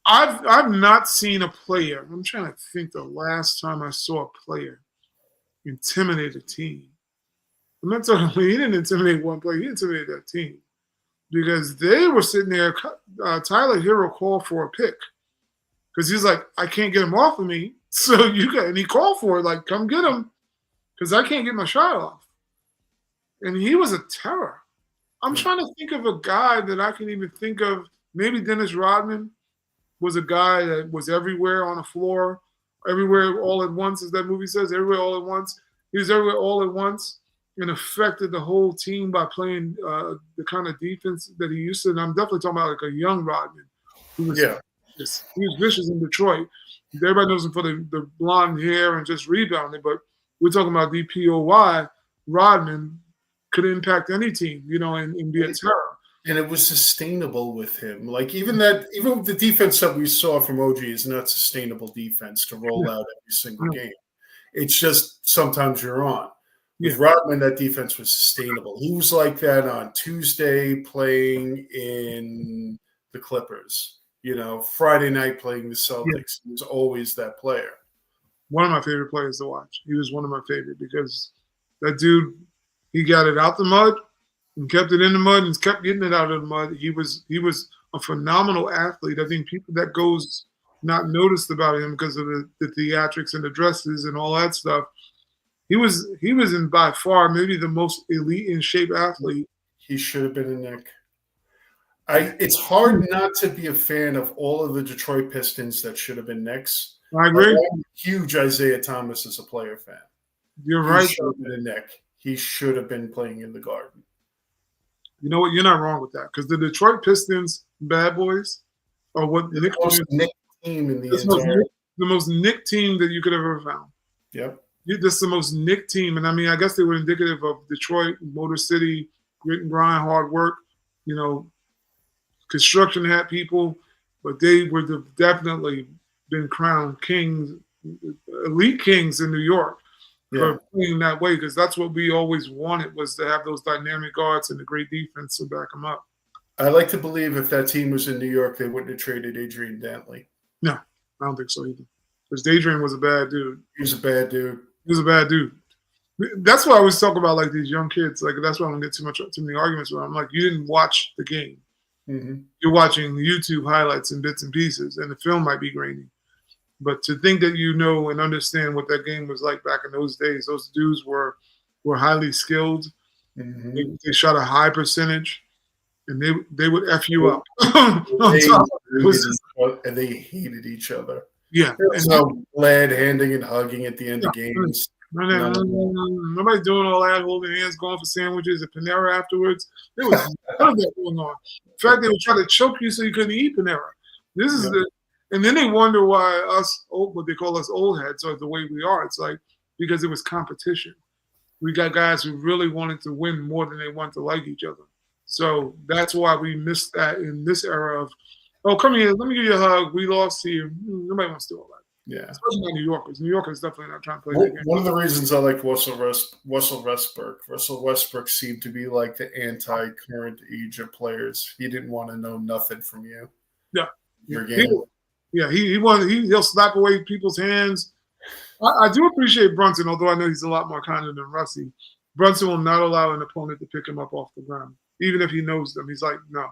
I've not seen a player. I'm trying to think the last time I saw a player intimidate a team. I'm not talking. He didn't intimidate one player. He intimidated that team because they were sitting there. Tyler Hero called for a pick because he's like, I can't get him off of me. So and he called for it, like, come get him because I can't get my shot off. And he was a terror. I'm trying to think of a guy that I can even think of. Maybe Dennis Rodman was a guy that was everywhere on the floor, everywhere all at once, as that movie says, everywhere all at once. He was everywhere all at once and affected the whole team by playing the kind of defense that he used to. And I'm definitely talking about like a young Rodman. He was vicious in Detroit. Everybody knows him for the blonde hair and just rebounding, but we're talking about DPOY. Rodman could impact any team, and be a terror. And it was sustainable with him. Like even the defense that we saw from OG is not sustainable defense to roll out every single game. It's just sometimes you're on. With Rodman, that defense was sustainable. He was like that on Tuesday playing in the Clippers. Friday night playing the Celtics. He was always that player. One of my favorite players to watch. He was one of my favorite because that dude, he got it out the mud and kept it in the mud and kept getting it out of the mud. He was a phenomenal athlete. I think people that goes not noticed about him because of the theatrics and the dresses and all that stuff. He was in by far maybe the most elite in shape athlete. He should have been a Knick. It's hard not to be a fan of all of the Detroit Pistons that should have been Knicks. I agree. I'm a huge Isaiah Thomas as a player fan. You're right. He should have been a Knick. He should have been playing in the Garden. You know what? You're not wrong with that because the Detroit Pistons, bad boys, are what the most Knick team in the most Knick team that you could have ever found. Yep. This is the most Knick team, and I mean, I guess they were indicative of Detroit, Motor City, grit and grind, hard work. Construction hat people, but they would have definitely been crowned kings, elite kings in New York for playing that way because that's what we always wanted was to have those dynamic guards and the great defense to back them up. I like to believe if that team was in New York, they wouldn't have traded Adrian Dantley. No, I don't think so either. Because Adrian was a bad dude. He was a bad dude. He was a bad dude. That's why I always talk about like these young kids. Like that's why I don't get too many arguments with them. I'm like, you didn't watch the game. Mm-hmm. You're watching YouTube highlights and bits and pieces, and the film might be grainy. But to think that you know and understand what that game was like back in those days, those dudes were highly skilled. Mm-hmm. They shot a high percentage, and they would F you up. And they hated each other. Yeah. There was no glad handing and hugging at the end of games. Nobody doing all that, holding hands, going for sandwiches at Panera afterwards. There was none of that going on. In fact, they would try to choke you so you couldn't eat Panera. This is and then they wonder why what they call us old heads, are the way we are. It's like because it was competition. We got guys who really wanted to win more than they wanted to like each other. So that's why we missed that in this era of, oh, come here, let me give you a hug. We lost to you. Nobody wants to do all that. Yeah. Especially not New Yorkers. New Yorkers definitely not trying to play that game. One of the reasons I like Russell Westbrook. Russell Westbrook seemed to be like the anti-current age of players. He didn't want to know nothing from you. Yeah. Your game. He'll slap away people's hands. I do appreciate Brunson, although I know he's a lot more kinder than Russie. Brunson will not allow an opponent to pick him up off the ground, even if he knows them. He's like, no,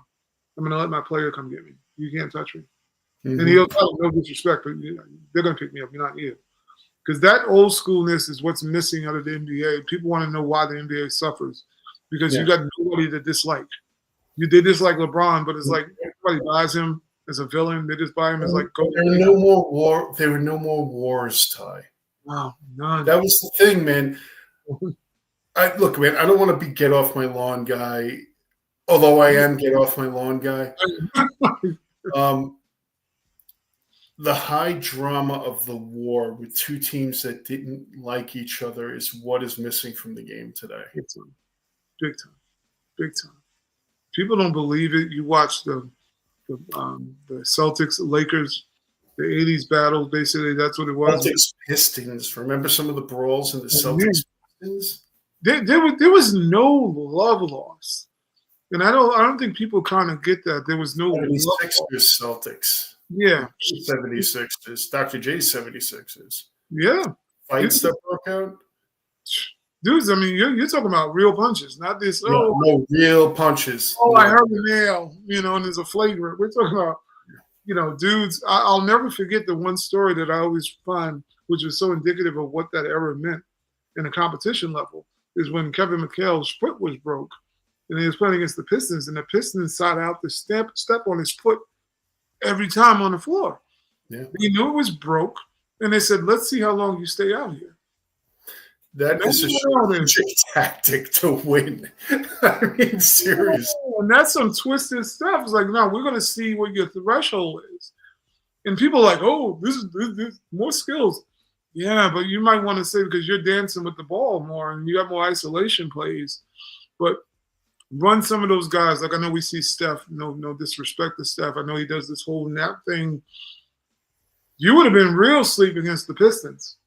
I'm going to let my player come get me. You can't touch me. Mm-hmm. And he'll tell no disrespect, but they're going to pick me up. You're not here. Because that old schoolness is what's missing out of the NBA. People want to know why the NBA suffers because you got nobody to dislike. You did dislike LeBron, but it's like everybody buys him as a villain. They just buy him as like go. There were no more war. There were no more wars, Ty. Wow, none. That was the thing, man. Look, man, I don't want to be get off my lawn guy, although I am get off my lawn guy. The high drama of the war with two teams that didn't like each other is what is missing from the game today. Big time. Big time. Big time. People don't believe it. You watch the Celtics, Lakers, the 80s battle. Basically, that's what it was. Celtics Pistons. Remember some of the brawls in the Celtics Pistons? There was no love lost. And I don't think people kind of get that. There was no 76ers Celtics. Yeah. 76ers. Dr. J's 76ers. Yeah. Fights that broke out. Dudes, I mean, you're talking about real punches, not this. No real punches. Oh, no. I heard the nail, and there's a flagrant. We're talking about, dudes. I'll never forget the one story that I always find, which was so indicative of what that era meant in a competition level, is when Kevin McHale's foot was broke, and he was playing against the Pistons, and the Pistons sought out to step on his foot every time on the floor. Yeah. He knew it was broke, and they said, "Let's see how long you stay out here." That is a strategic tactic to win. I mean, seriously. And that's some twisted stuff. It's like, no, we're going to see what your threshold is. And people are like, oh, this is more skills. Yeah, but you might want to say because you're dancing with the ball more and you got more isolation plays. But run some of those guys. Like I know we see Steph. No disrespect to Steph. I know he does this whole nap thing. You would have been real sleep against the Pistons.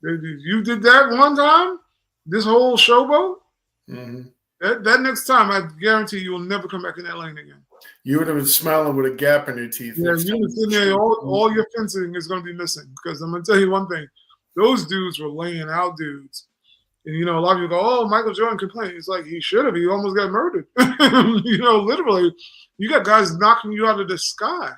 You did that one time, this whole showboat. Mm-hmm. That next time, I guarantee you will never come back in that lane again. You would have been smiling with a gap in your teeth. Yeah, you would sitting there. All your fencing is going to be missing because I'm going to tell you one thing: those dudes were laying out dudes, and a lot of people go, "Oh, Michael Jordan complained." It's like he should have. He almost got murdered. Literally, you got guys knocking you out of the sky.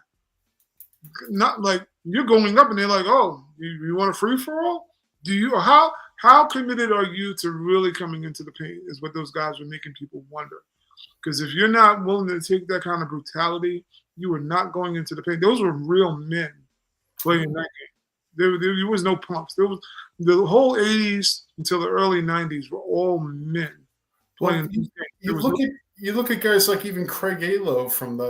Not like you're going up, and they're like, "Oh, you want a free for all?" Do you how committed are you to really coming into the paint is what those guys were making people wonder. Because if you're not willing to take that kind of brutality, you are not going into the paint. Those were real men playing that game. There was no pumps. There was the whole 80s until the early 90s were all men playing. Well, you look at guys like even Craig Alo from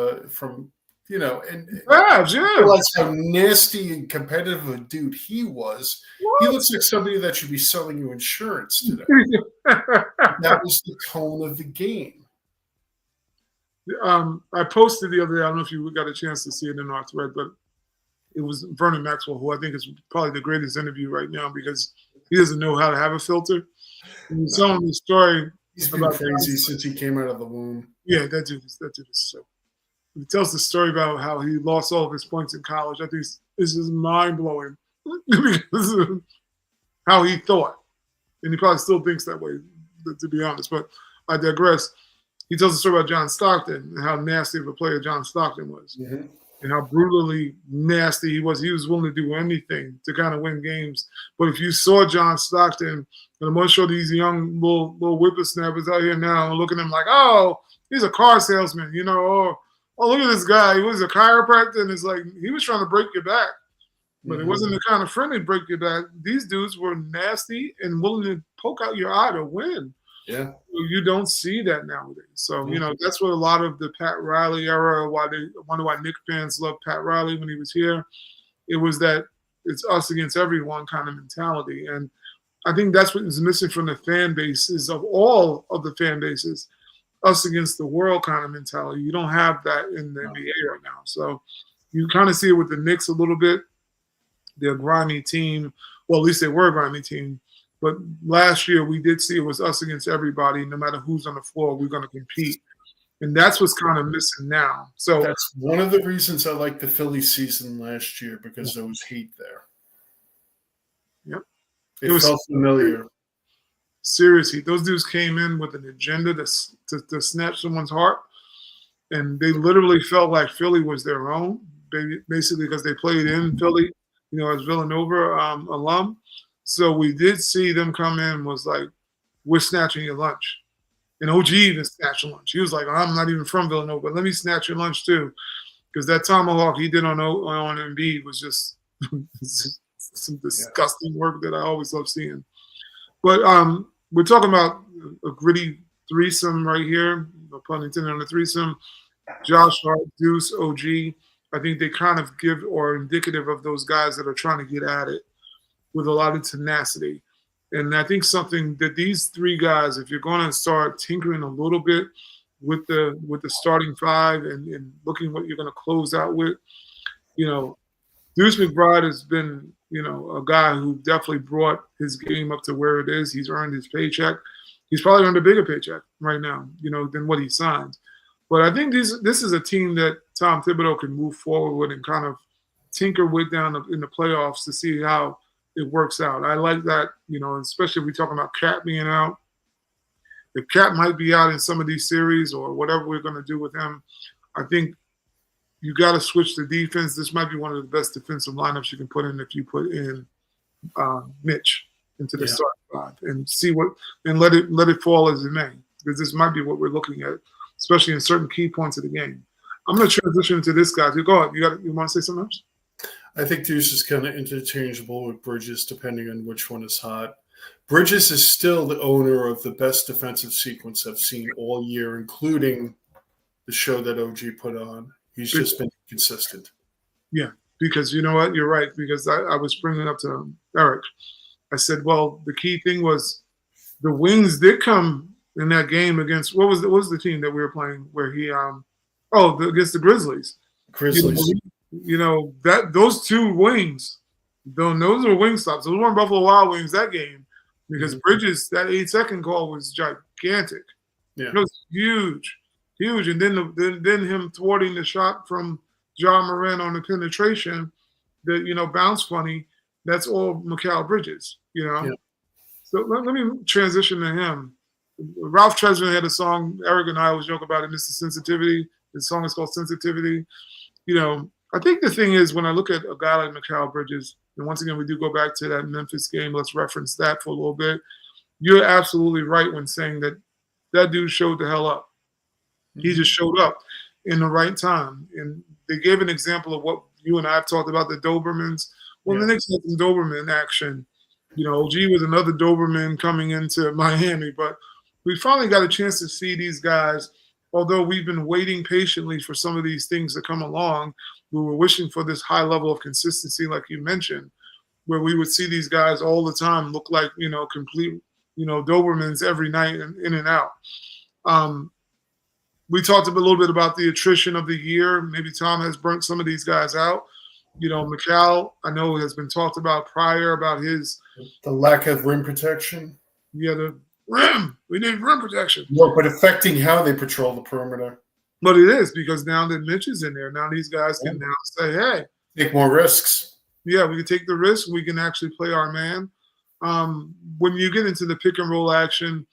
and realize how nasty and competitive a dude he was. What? He looks like somebody that should be selling you insurance today. That was the tone of the game. I posted the other day, I don't know if you got a chance to see it in our thread, but it was Vernon Maxwell, who I think is probably the greatest interview right now because he doesn't know how to have a filter. And he's telling the story. He's been crazy since he came out of the womb. Yeah, that dude is so. He tells the story about how he lost all of his points in college. I think this is mind-blowing because of how he thought. and he probably still thinks that way, to be honest. But I digress. He tells a story about John Stockton and how nasty of a player John Stockton was, and how brutally nasty he was. He was willing to do anything to kind of win games. But if you saw John Stockton, and I'm going to show these young little whippersnappers out here now looking at him like, oh, he's a car salesman, or oh, look at this guy. He was a chiropractor, and it's like he was trying to break your back. But it wasn't the kind of friendly break your back. These dudes were nasty and willing to poke out your eye to win. Yeah. You don't see that nowadays. So, that's what a lot of the Pat Riley era, why they wonder why Knicks fans loved Pat Riley when he was here. It was that it's us against everyone kind of mentality. And I think that's what is missing from the fan bases of all of the fan bases, us against the world kind of mentality. You don't have that in the NBA right now. So you kind of see it with the Knicks a little bit. They're a grimy team. Well, at least they were a grimy team. But last year we did see it was us against everybody. No matter who's on the floor, we're going to compete. And that's what's kind of missing now. So that's one of the reasons I like the Philly season last year, because there was heat there. Yep. It felt familiar. Seriously, those dudes came in with an agenda to snatch someone's heart. And they literally felt like Philly was their own, basically because they played in Philly, as Villanova alum. So we did see them come in was like, we're snatching your lunch. And OG even snatched lunch. He was like, I'm not even from Villanova, but let me snatch your lunch too. Because that tomahawk he did on Embiid was just some disgusting work that I always love seeing. But we're talking about a gritty threesome right here, no pun intended on the threesome. Josh Hart, Deuce, OG. I think they kind of give or are indicative of those guys that are trying to get at it with a lot of tenacity. And I think something that these three guys, if you're going to start tinkering a little bit with the starting five and looking what you're going to close out with, Deuce McBride has been, a guy who definitely brought his game up to where it is. He's earned his paycheck. He's probably earned a bigger paycheck right now, than what he signed. But I think this is a team that Tom Thibodeau can move forward with and kind of tinker with down in the playoffs to see how it works out. I like that, especially if we're talking about Cat being out. If Cat might be out in some of these series or whatever we're going to do with him, I think you got to switch the defense. This might be one of the best defensive lineups you can put in if you put in Mitch into the starting five and see and let it fall as it may, because this might be what we're looking at, especially in certain key points of the game. I'm going to transition to this guy. Go ahead. You want to say something else? I think Deuce is kind of interchangeable with Bridges, depending on which one is hot. Bridges is still the owner of the best defensive sequence I've seen all year, including the show that OG put on. He's just been consistent. Yeah, because you know what? You're right. Because I was bringing up to Eric. I said, well, the key thing was the wings did come in that game against what was the team that we were playing where he against the Grizzlies. That those two wings, those were wing stops. Those weren't Buffalo Wild Wings that game, because Bridges, that 8-second call was gigantic. Yeah, it was huge, and then him thwarting the shot from John Moran on the penetration that bounced funny. That's all Mikal Bridges. Yeah. So let me transition to him. Ralph Tresvant had a song. Eric and I always joke about it. Mr. Sensitivity. The song is called Sensitivity. I think the thing is, when I look at a guy like Mikal Bridges, and once again, we do go back to that Memphis game. Let's reference that for a little bit. You're absolutely right when saying that dude showed the hell up. He just showed up in the right time. And they gave an example of what you and I have talked about, the Dobermans. Well, the Knicks had some Doberman action. OG was another Doberman coming into Miami. But we finally got a chance to see these guys, although we've been waiting patiently for some of these things to come along. We were wishing for this high level of consistency, like you mentioned, where we would see these guys all the time look like, complete, Dobermans every night and in and out. We talked a little bit about the attrition of the year. Maybe Tom has burnt some of these guys out. Mikal, I know, has been talked about prior about the lack of rim protection. Yeah, the rim. We need rim protection. No, but affecting how they patrol the perimeter. But it is, because now that Mitch is in there, now these guys can now say, hey, take more risks. Yeah, we can take the risk. We can actually play our man. When you get into the pick and roll action,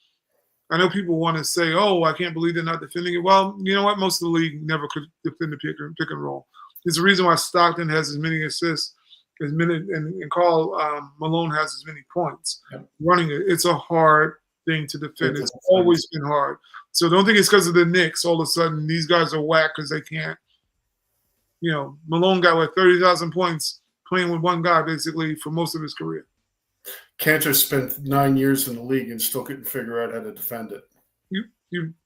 I know people want to say, "Oh, I can't believe they're not defending it." Well, you know what? Most of the league never could defend the pick and roll. There's a reason why Stockton has as many assists as many, and Karl Malone has as many points running it. It's a hard thing to defend. It's always been hard. So don't think it's because of the Knicks. All of a sudden, these guys are whack because they can't. Malone got 30,000 points playing with one guy basically for most of his career. Cantor spent 9 years in the league and still couldn't figure out how to defend it.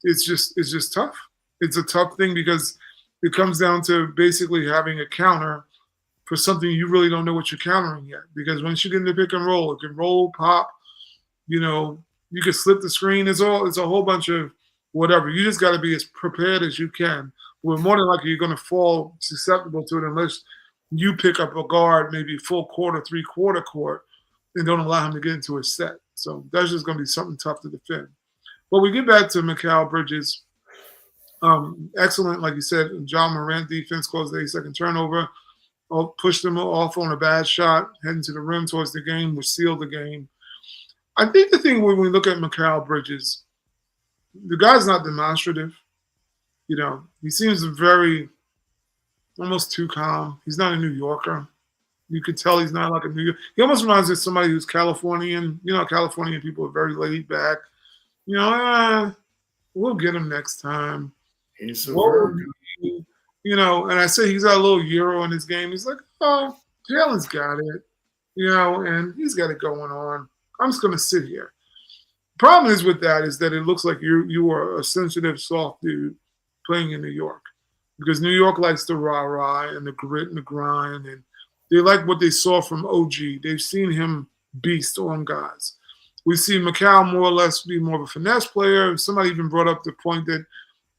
It's just tough. It's a tough thing because it comes down to basically having a counter for something you really don't know what you're countering yet. Because once you get into pick and roll, it can roll, pop. You can slip the screen. It's a whole bunch of whatever. You just got to be as prepared as you can. Well, more than likely you're going to fall susceptible to it unless you pick up a guard, maybe full quarter, 3/4 court, and don't allow him to get into a set. So that's just going to be something tough to defend. But we get back to Mikal Bridges. Excellent, like you said, John Morant defense caused the 8-second turnover. Pushed him off on a bad shot, heading to the rim towards the game, which sealed the game. I think the thing when we look at Mikal Bridges, the guy's not demonstrative. He seems almost too calm. He's not a New Yorker. You can tell he's not like a New Yorker. He almost reminds me of somebody who's Californian. Californian people are very laid back. We'll get him next time. He's a and I say he's got a little Euro in his game. He's like, oh, Jalen's got it, and he's got it going on. I'm just going to sit here. Problem is with that is that it looks like you are a sensitive, soft dude playing in New York because New York likes the rah-rah and the grit and the grind, and they like what they saw from OG. They've seen him beast on guys. We see Mikal more or less be more of a finesse player. Somebody even brought up the point that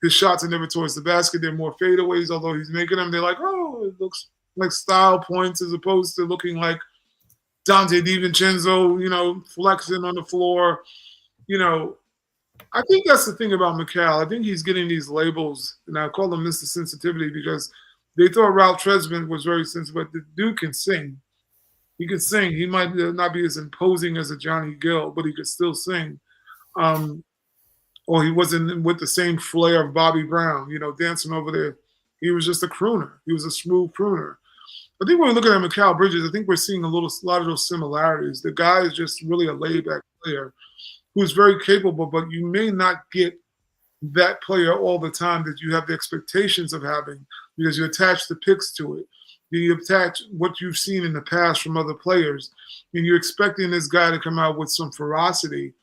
his shots are never towards the basket. They're more fadeaways, although he's making them. They're like, oh, it looks like style points as opposed to looking like Dante DiVincenzo, flexing on the floor. I think that's the thing about Mikal. I think he's getting these labels, and I call them Mr. Sensitivity because they thought Ralph Tresvant was very sensitive, but the dude can sing. He could sing. He might not be as imposing as a Johnny Gill, but he could still sing. Or he wasn't with the same flair of Bobby Brown, dancing over there. He was just a crooner. He was a smooth crooner. I think when we're looking at Mikal Bridges, I think we're seeing a lot of those similarities. The guy is just really a laid-back player who's very capable, but you may not get that player all the time that you have the expectations of having because you attach the picks to it. You attach what you've seen in the past from other players, and you're expecting this guy to come out with some ferocity.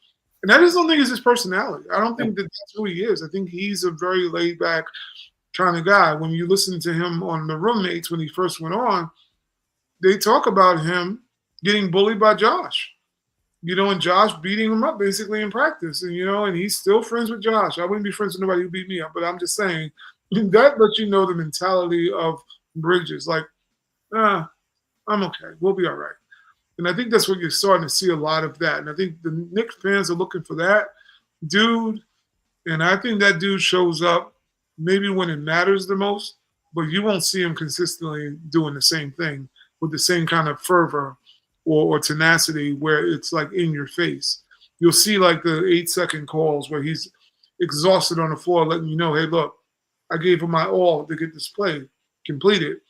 And I just don't think it's his personality. I don't think that's who he is. I think he's a very laid-back kind of guy. When you listen to him on The Roommates when he first went on, they talk about him getting bullied by Josh. And Josh beating him up basically in practice. And he's still friends with Josh. I wouldn't be friends with nobody who beat me up, but I'm just saying that lets you know the mentality of Bridges. Like, I'm okay. We'll be all right. And I think that's what you're starting to see a lot of that. And I think the Knicks fans are looking for that dude. And I think that dude shows up maybe when it matters the most, but you won't see him consistently doing the same thing with the same kind of fervor or tenacity where it's like in your face. You'll see like the 8-second calls where he's exhausted on the floor, letting you know, hey, look, I gave him my all to get this play completed.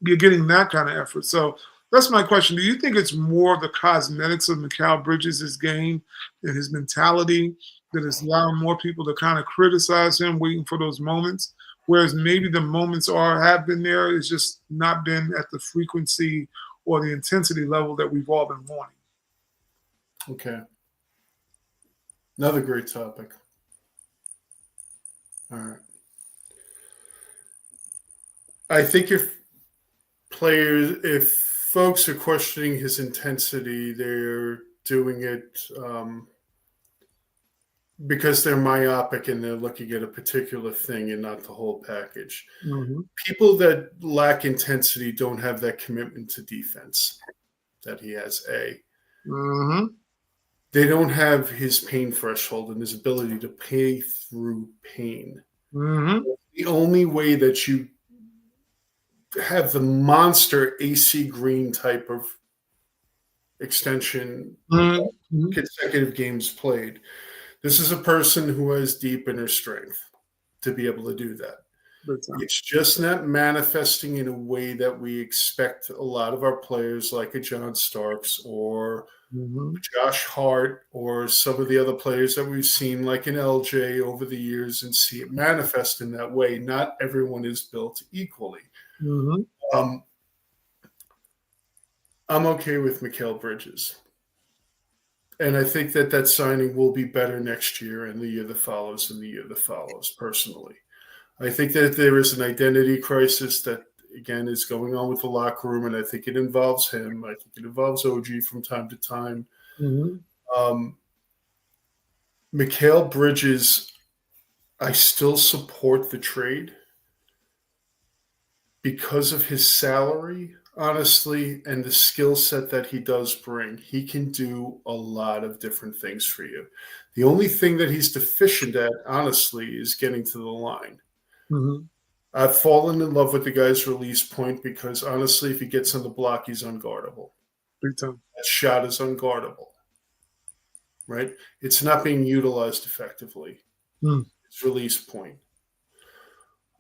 You're getting that kind of effort. So that's my question. Do you think it's more of the cosmetics of Mikal Bridges' game and his mentality that is allowing more people to kind of criticize him, waiting for those moments, whereas maybe the moments have been there, it's just not been at the frequency or the intensity level that we've all been wanting? Okay. Another great topic. All right. I think if folks are questioning his intensity, they're doing it because they're myopic and they're looking at a particular thing and not the whole package. Mm-hmm. People that lack intensity don't have that commitment to defense that he has. Mm-hmm. They don't have his pain threshold and his ability to pay through pain. Mm-hmm. The only way that you have the monster AC Green type of extension, Mm-hmm. consecutive games played. This is a person who has deep inner strength to be able to do that. It's just not manifesting in a way that we expect a lot of our players, like a John Starks or Josh Hart, or some of the other players that we've seen, like an LJ over the years, and see it manifest in that way. Not everyone is built equally. I'm okay with Mikal Bridges. And I think that signing will be better next year and the year that follows and the year that follows, personally. I think that there is an identity crisis that, again, is going on with the locker room, and I think it involves him. I think it involves OG from time to time. Mikal Bridges, I still support the trade because of his salary, honestly, and the skill set that he does bring. He can do a lot of different things for you. The only thing that he's deficient at, honestly, is getting to the line. I've fallen in love with the guy's release point because, honestly, if he gets on the block, he's unguardable. Big time. That shot is unguardable, right? It's not being utilized effectively. His release point.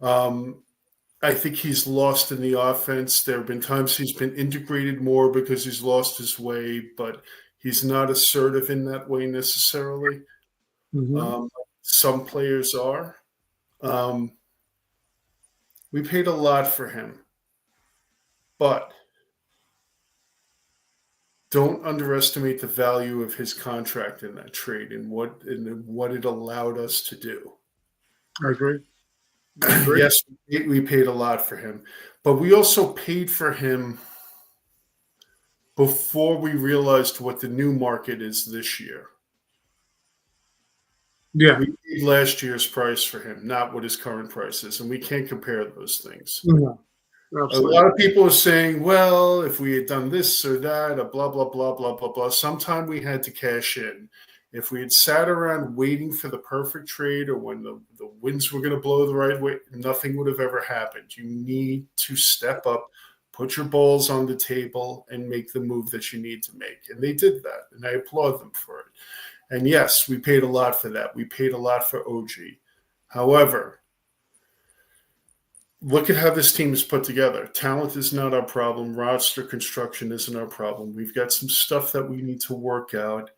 I think he's lost in the offense. There have been times he's been integrated more because he's lost his way, but he's not assertive in that way necessarily. Some players are. We paid a lot for him, but don't underestimate the value of his contract in that trade and what it allowed us to do. I agree. Yes, we paid a lot for him, but we also paid for him before we realized what the new market is this year. Yeah. We paid last year's price for him, not what his current price is, and we can't compare those things. A lot of people are saying, well, if we had done this or that, or blah, blah, blah, blah, blah, blah, sometime we had to cash in. If we had sat around waiting for the perfect trade or when the winds were going to blow the right way, nothing would have ever happened. You need to step up, put your balls on the table, and make the move that you need to make. And they did that, and I applaud them for it. And yes, we paid a lot for that. We paid a lot for OG. However, look at how this team is put together. Talent is not our problem. Roster construction isn't our problem. We've got some stuff that we need to work out.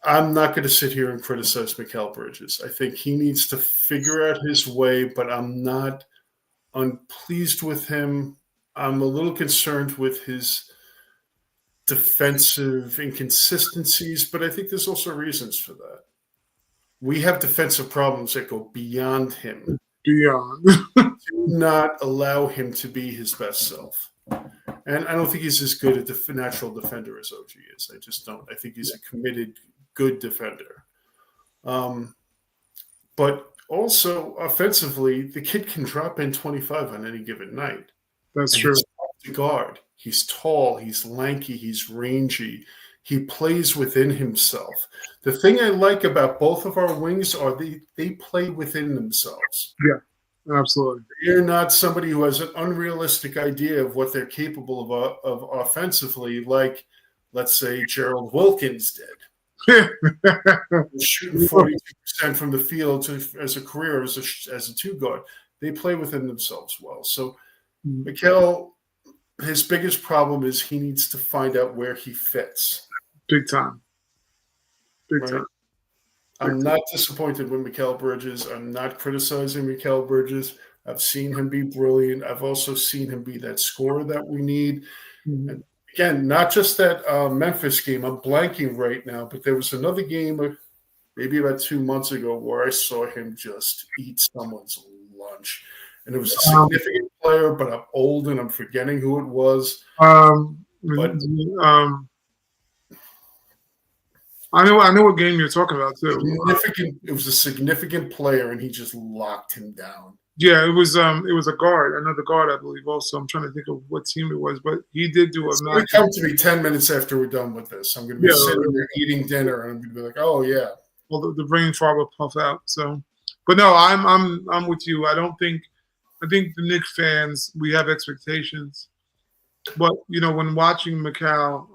I'm not going to sit here and criticize Mikal Bridges. I think he needs to figure out his way, but I'm not unpleased with him. I'm a little concerned with his defensive inconsistencies, but I think there's also reasons for that. We have defensive problems that go beyond him. Do not allow him to be his best self. And I don't think he's as good a natural defender as OG is. I just don't. I think he's a committed, good defender. But also, offensively, the kid can drop in 25 on any given night. That's true. He's tough to guard. He's tall. He's lanky. He's rangy. He plays within himself. The thing I like about both of our wings are they play within themselves. Yeah, absolutely. You're not somebody who has an unrealistic idea of what they're capable of offensively, like, let's say, Gerald Wilkins did. Shooting 42% from the field as a career, as a two guard. They play within themselves well. So Mikal, his biggest problem is he needs to find out where he fits. Big time. Big time. I'm not disappointed with Mikal Bridges. I'm not criticizing Mikal Bridges. I've seen him be brilliant. I've also seen him be that scorer that we need. And again, not just that Memphis game. I'm blanking right now, but there was another game maybe about 2 months ago where I saw him just eat someone's lunch. And it was a significant player, but I'm old and I'm forgetting who it was. I know what game you're talking about too. It was a significant player, and he just locked him down. Yeah, it was a guard, another guard, I believe. Also, I'm trying to think of what team it was, but he did do It's going to come to me 10 minutes after we're done with this. I'm going to be sitting there eating dinner, and I'm going to be like, "Oh yeah." Well, the brain fog will puff out. So, but no, I'm with you. I think the Knicks fans, we have expectations, but when watching Mikal,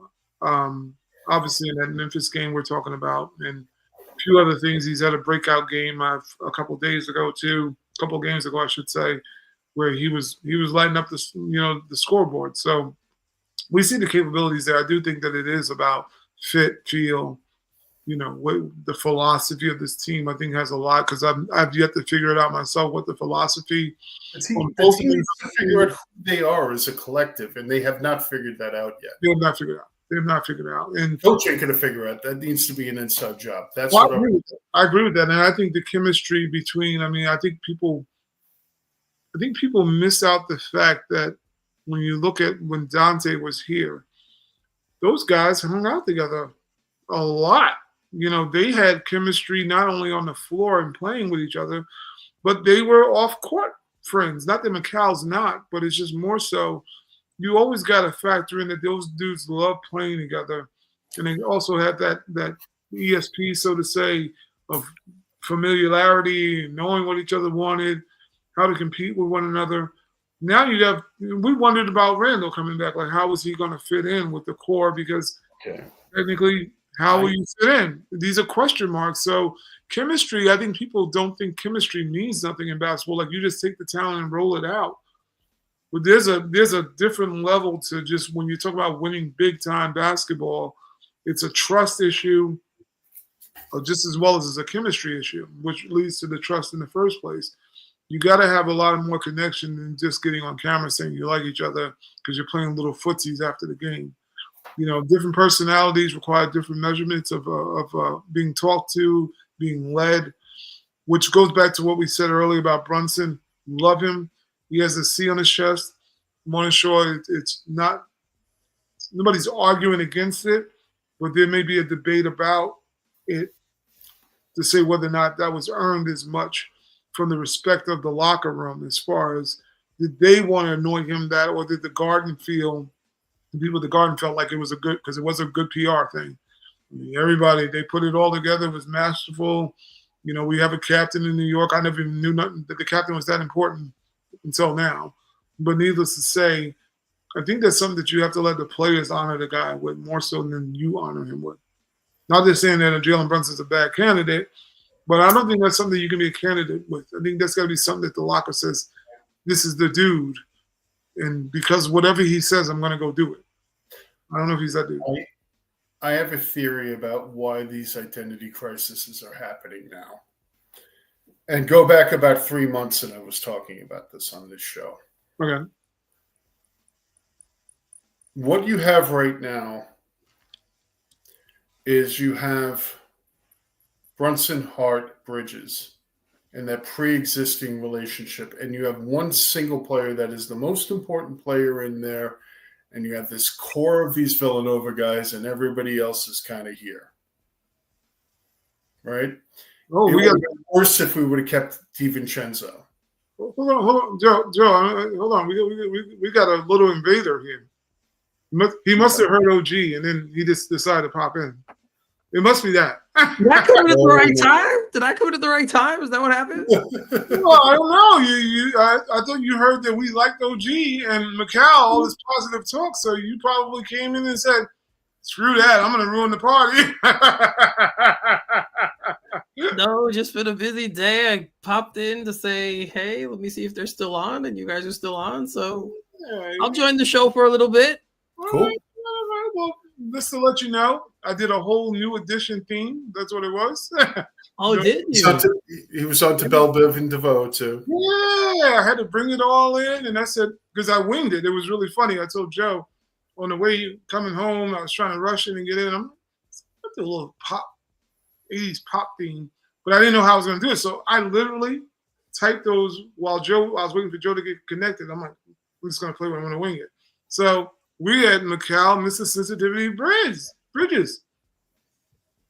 Obviously, in that Memphis game we're talking about, and a few other things. He's had a breakout game a couple days ago too, a couple games ago, I should say, where he was lighting up the scoreboard. So we see the capabilities there. I do think that it is about fit, feel, what the philosophy of this team. I think has a lot because I've yet to figure it out myself. What the philosophy The team needs to figure out who they are as a collective, and they have not figured that out yet. They have not figured out. They have not figured it out. And coach ain't going to figure out. That needs to be an inside job. That's well, what I agree with that, and I think the chemistry between. I mean, I think people miss out the fact that when you look at when Dante was here, those guys hung out together a lot. They had chemistry not only on the floor and playing with each other, but they were off court friends. Not that Mikal's not, but it's just more so. You always got to factor in that those dudes love playing together, and they also have that ESP, so to say, of familiarity, knowing what each other wanted, how to compete with one another. Now we wondered about Randall coming back. Like, how was he going to fit in with the core? Because technically, how will you fit in? These are question marks. So chemistry, I think people don't think chemistry means nothing in basketball. Like, you just take the talent and roll it out. But there's a different level to just when you talk about winning big time basketball, it's a trust issue, or just as well as it's a chemistry issue, which leads to the trust in the first place. You got to have a lot more connection than just getting on camera saying you like each other because you're playing little footsies after the game. Different personalities require different measurements of being talked to, being led, which goes back to what we said earlier about Brunson. Love him. He has a C on his chest. I'm not sure it's not – nobody's arguing against it, but there may be a debate about it to say whether or not that was earned as much from the respect of the locker room as far as did they want to annoy him that, or did the Garden feel – the people at the Garden felt like it was because it was a good PR thing. I mean, everybody, they put it all together. It was masterful. We have a captain in New York. I never even knew nothing that the captain was that important until now. But needless to say, I think that's something that you have to let the players honor the guy with more so than you honor him with. Not just saying that Jalen Brunson's a bad candidate, but I don't think that's something you can be a candidate with. I think that's got to be something that the locker says, this is the dude. And because whatever he says, I'm going to go do it. I don't know if he's that dude. I have a theory about why these identity crises are happening now. And go back about 3 months, and I was talking about this on this show. Okay. What you have right now is you have Brunson, Hart, Bridges, and that pre-existing relationship, and you have one single player that is the most important player in there, and you have this core of these Villanova guys, and everybody else is kind of here. Right? Oh, it would have been worse if we would have kept DiVincenzo. Hold on, Joe. Hold on. We got a little invader here. He must have heard OG, and then he just decided to pop in. It must be that. Did I come in at the right time? Did I come in at the right time? Is that what happened? Well, I don't know. I thought you heard that we liked OG and Mikal, all this positive talk. So you probably came in and said, "Screw that! I'm going to ruin the party." No, just been a busy day. I popped in to say, "Hey, let me see if they're still on," and you guys are still on. So I'll join the show for a little bit. Cool. All right. Well, just to let you know, I did a whole new edition theme. That's what it was. Oh, did you? He was on to Belle Biv and DeVoe, too. Yeah, I had to bring it all in. And I said, because I winged it. It was really funny. I told Joe on the way coming home, I was trying to rush in and get in. I'm do a little pop, 80s pop theme, but I didn't know how I was going to do it. So I literally typed those while I was waiting for Joe to get connected. I'm like, we're just going to play what I'm going to wing it. So we had Mikal, Mr. Sensitivity Bridges.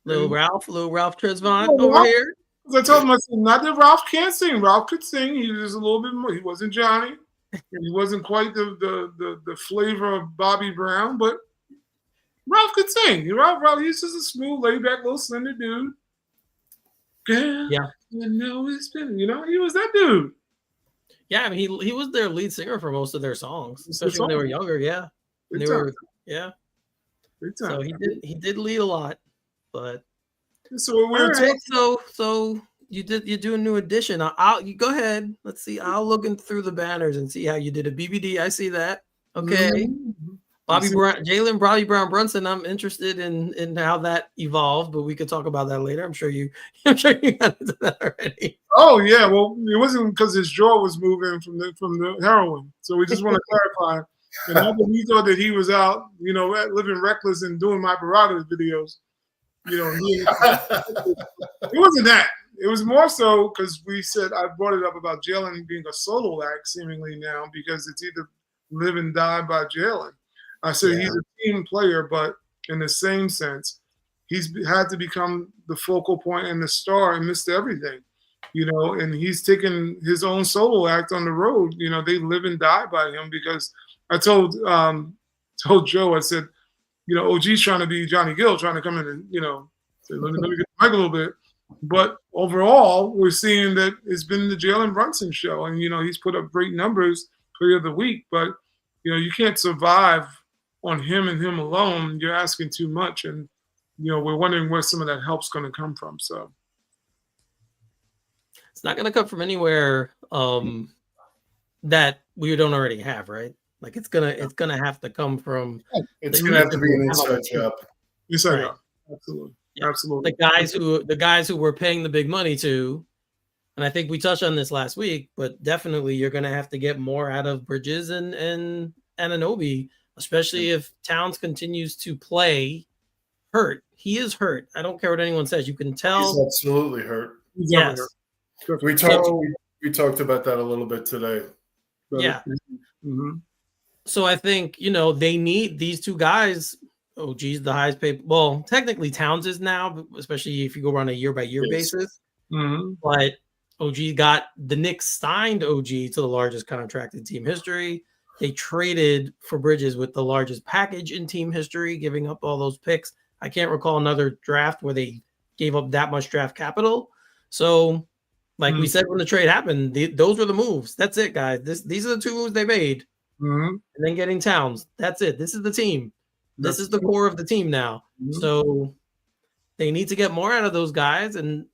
Little Ralph Tresvant over here. I told him, I said, not that Ralph can't sing. Ralph could sing. He was just a little bit more. He wasn't Johnny. He wasn't quite the flavor of Bobby Brown, but Ralph could sing. Ralph, he's just a smooth, laid-back, little slender dude. Girl, yeah. You know it's been, he was that dude. Yeah, I mean, he was their lead singer for most of their songs, especially when they were younger. Yeah, Big Big So time. he did lead a lot, but So we all were right. So you do a new edition. You go ahead. Let's see. I'll look through the banners and see how you did a BBD. I see that. Okay. Bobby Brown Brunson. I'm interested in how that evolved, but we could talk about that later. I'm sure you got into that already. Oh yeah, well it wasn't because his jaw was moving from the heroin. So we just want to clarify. And after we thought that he was out, living reckless and doing my Barada videos, it wasn't that. It was more so because I brought it up about Jalen being a solo act seemingly now because it's either live and die by Jalen. I said he's a team player, but in the same sense, he's had to become the focal point and the star and missed everything, and he's taken his own solo act on the road. They live and die by him because I told Joe, I said, OG's trying to be Johnny Gill, trying to come in and, say, let me get the mic a little bit. But overall, we're seeing that it's been the Jalen Brunson show. And, he's put up great numbers player of the week. But, you can't survive on him and him alone. You're asking too much. And, we're wondering where some of that help's going to come from. So it's not going to come from anywhere that we don't already have, right? Like it's gonna have to come from. It's gonna have to be an inside job. Inside job, absolutely, absolutely. The guys who we're paying the big money to, and I think we touched on this last week, but definitely you're gonna have to get more out of Bridges and Anunoby, especially if Towns continues to play hurt. He is hurt. I don't care what anyone says. You can tell. He's absolutely hurt. Yes. We talked about that a little bit today. Yeah. Mm-hmm. So I think, they need these two guys. OG's the highest paid. Well, technically Towns is now, especially if you go on a year-by-year basis. Mm-hmm. But OG got the Knicks signed OG to the largest contract in team history. They traded for Bridges with the largest package in team history, giving up all those picks. I can't recall another draft where they gave up that much draft capital. So, like we said when the trade happened, those were the moves. That's it, guys. These are the two moves they made. Mm-hmm. And then getting Towns. That's it. This is the team. This is the core of the team now. Mm-hmm. So they need to get more out of those guys. And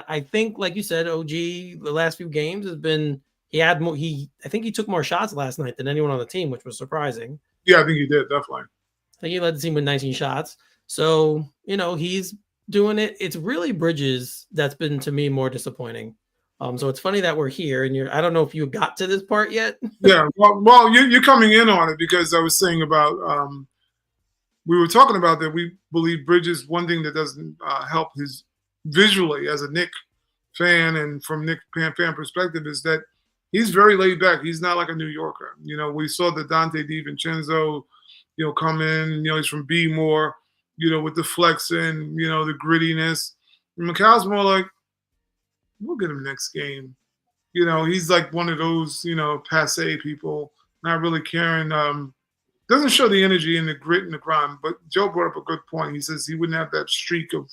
I think, like you said, OG, the last few games has been I think he took more shots last night than anyone on the team, which was surprising. Yeah, I think he did, definitely. I think he led the team with 19 shots. So, he's doing it. It's really Bridges that's been to me more disappointing. So it's funny that we're here, and I don't know if you got to this part yet. Yeah, well, you're coming in on it because I was saying about we were talking about that we believe Bridges. One thing that doesn't help his visually as a Knick fan and from Knick fan perspective is that he's very laid back. He's not like a New Yorker. We saw the Dante DiVincenzo, come in. He's from B-more, with the flexing, the grittiness. And Mikal's more like, we'll get him next game. He's like one of those, passe people, not really caring. Doesn't show the energy and the grit and the grind. But Joe brought up a good point. He says he wouldn't have that streak of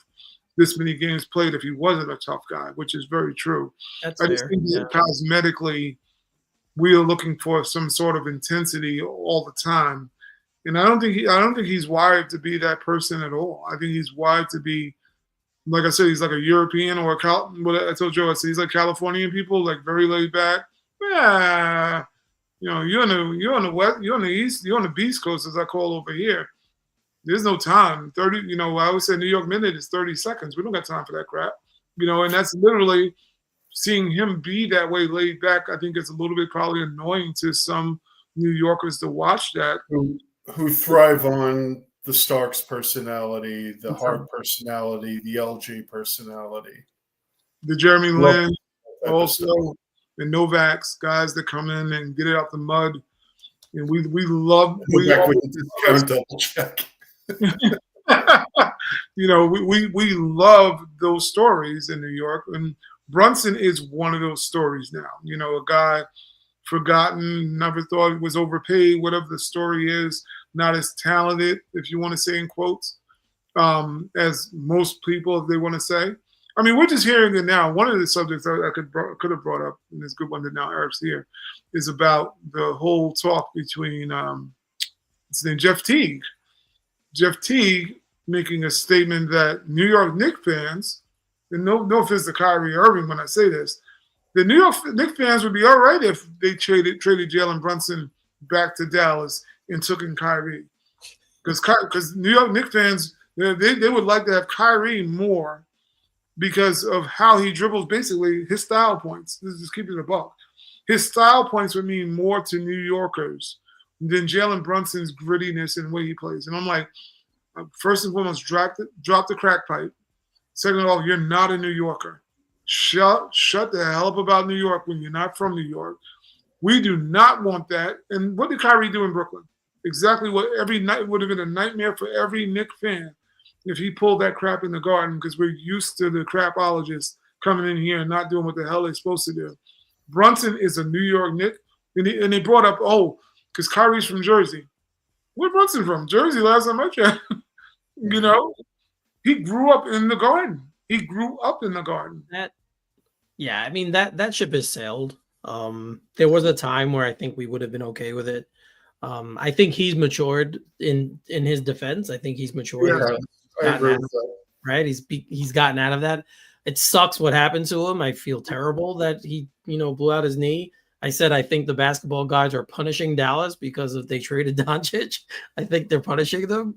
this many games played if he wasn't a tough guy, which is very true. That's I just think that cosmetically, we are looking for some sort of intensity all the time. And I don't think he's wired to be that person at all. I think he's wired to be, like I said, he's like a European or what I told Joe, I said he's like Californian people, like very laid back. Yeah, you're on the west, you're on the east, you're on the beast coast, as I call over here. There's no time. 30, I always say New York minute is 30 seconds. We don't got time for that crap. And that's literally seeing him be that way laid back. I think it's a little bit probably annoying to some New Yorkers to watch that. Who thrive on the Starks personality, the Hart personality, the LG personality. The Jeremy Lin, also the Novaks, guys that come in and get it out the mud. And we love with the double check. we love those stories in New York. And Brunson is one of those stories now. A guy forgotten, never thought he was overpaid, whatever the story is, not as talented, if you want to say in quotes, as most people, if they want to say. I mean, we're just hearing it now. One of the subjects I could have brought up, and it's a good one that now Eric's here, is about the whole talk between Jeff Teague. Jeff Teague making a statement that New York Knicks fans, and no offense to Kyrie Irving when I say this, the New York Knicks fans would be all right if they traded Jalen Brunson back to Dallas and took in Kyrie. Because New York Knicks fans, they would like to have Kyrie more because of how he dribbles, basically his style points. This is just keeping it a buck. His style points would mean more to New Yorkers than Jalen Brunson's grittiness and the way he plays. And I'm like, first and foremost, drop the crack pipe. Second of all, you're not a New Yorker. Shut the hell up about New York when you're not from New York. We do not want that. And what did Kyrie do in Brooklyn? Exactly what every night would have been a nightmare for every Knicks fan if he pulled that crap in the Garden, because we're used to the crapologists coming in here and not doing what the hell they're supposed to do. Brunson is a New York Knick, and they brought up, because Kyrie's from Jersey. Where's Brunson from? Jersey, last time I checked. You know, he grew up in the Garden. He grew up in the Garden. I mean, that ship has sailed. There was a time where I think we would have been okay with it. I think he's matured in his defense. I think he's matured. Yeah, I agree with that. Right? He's gotten out of that. It sucks what happened to him. I feel terrible that he, blew out his knee. I said I think the basketball guys are punishing Dallas because if they traded Doncic, I think they're punishing them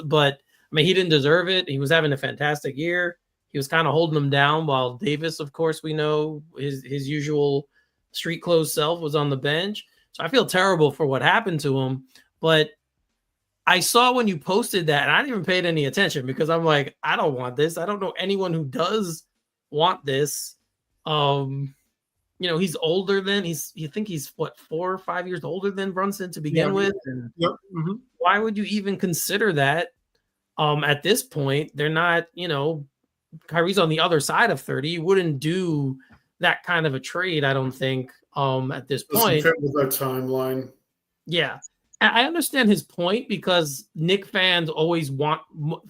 but I mean, he didn't deserve it. He was having a fantastic year. He was kind of holding them down while Davis, of course, we know his usual street clothes self was on the bench. So I feel terrible for what happened to him. But I saw when you posted that, and I didn't even pay any attention because I'm like, I don't want this. I don't know anyone who does want this. He's older than you think he's what, 4 or 5 years older than Brunson to begin with. And why would you even consider that? At this point, they're not, Kyrie's on the other side of 30. You wouldn't do that kind of a trade, I don't think, at this point. Doesn't fit with our timeline. Yeah. I understand his point because Knicks fans always want,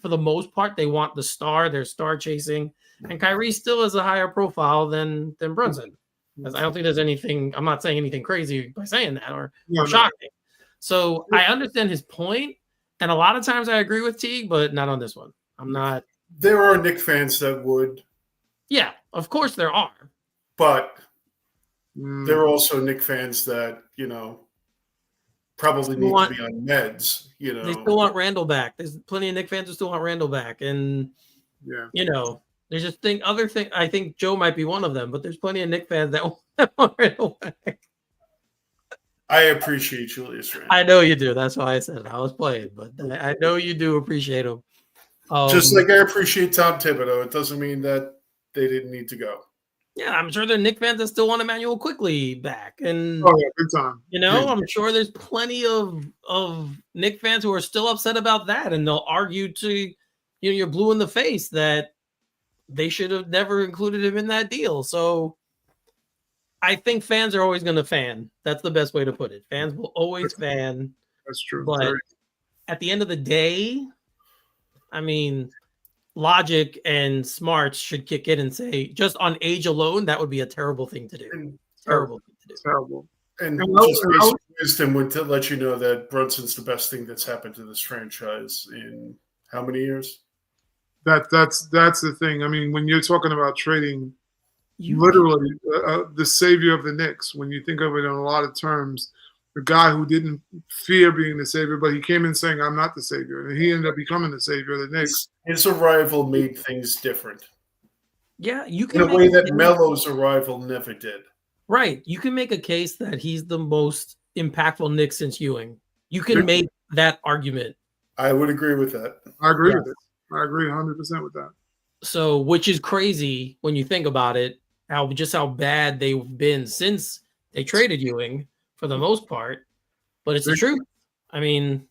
for the most part, they want the star. They're star chasing. And Kyrie still has a higher profile than Brunson. I don't think there's anything, I'm not saying anything crazy by saying that or shocking. So I understand his point. And a lot of times I agree with Teague, but not on this one. I'm not. There are Knicks fans that would. Yeah, of course there are. But there are also Knicks fans that, probably need to be on meds. They still want Randall back. There's plenty of Knicks fans who still want Randall back. And, there's just other thing. I think Joe might be one of them, but there's plenty of Knicks fans that want Randall back. I appreciate Julius Randle. I know you do. That's why I said it. I was playing, but I know you do appreciate him. Just like I appreciate Tom Thibodeau. It doesn't mean that they didn't need to go. Yeah, I'm sure there are Knicks fans that still want Emmanuel Quickly back. And big time. I'm sure there's plenty of Knicks fans who are still upset about that, and they'll argue to you're blue in the face that they should have never included him in that deal. So I think fans are always going to fan. That's the best way to put it. Fans will always fan. That's true. But at the end of the day, I mean, logic and smarts should kick in and say, just on age alone, that would be a terrible thing to do. Terrible thing to do. Terrible. And just basic wisdom would let you know that Brunson's the best thing that's happened to this franchise in how many years? That's the thing. I mean, when you're talking about trading, literally the savior of the Knicks, when you think of it in a lot of terms, the guy who didn't fear being the savior, but he came in saying, I'm not the savior. And he ended up becoming the savior of the Knicks. His arrival made things different. Yeah, you can in a way that Melo's arrival never did. Right. You can make a case that he's the most impactful Knick since Ewing. You can make that argument. I would agree with that. I agree with it. I agree 100% with that. So, which is crazy when you think about it, how bad they've been since they traded Ewing for the most part. But it's the truth. I mean,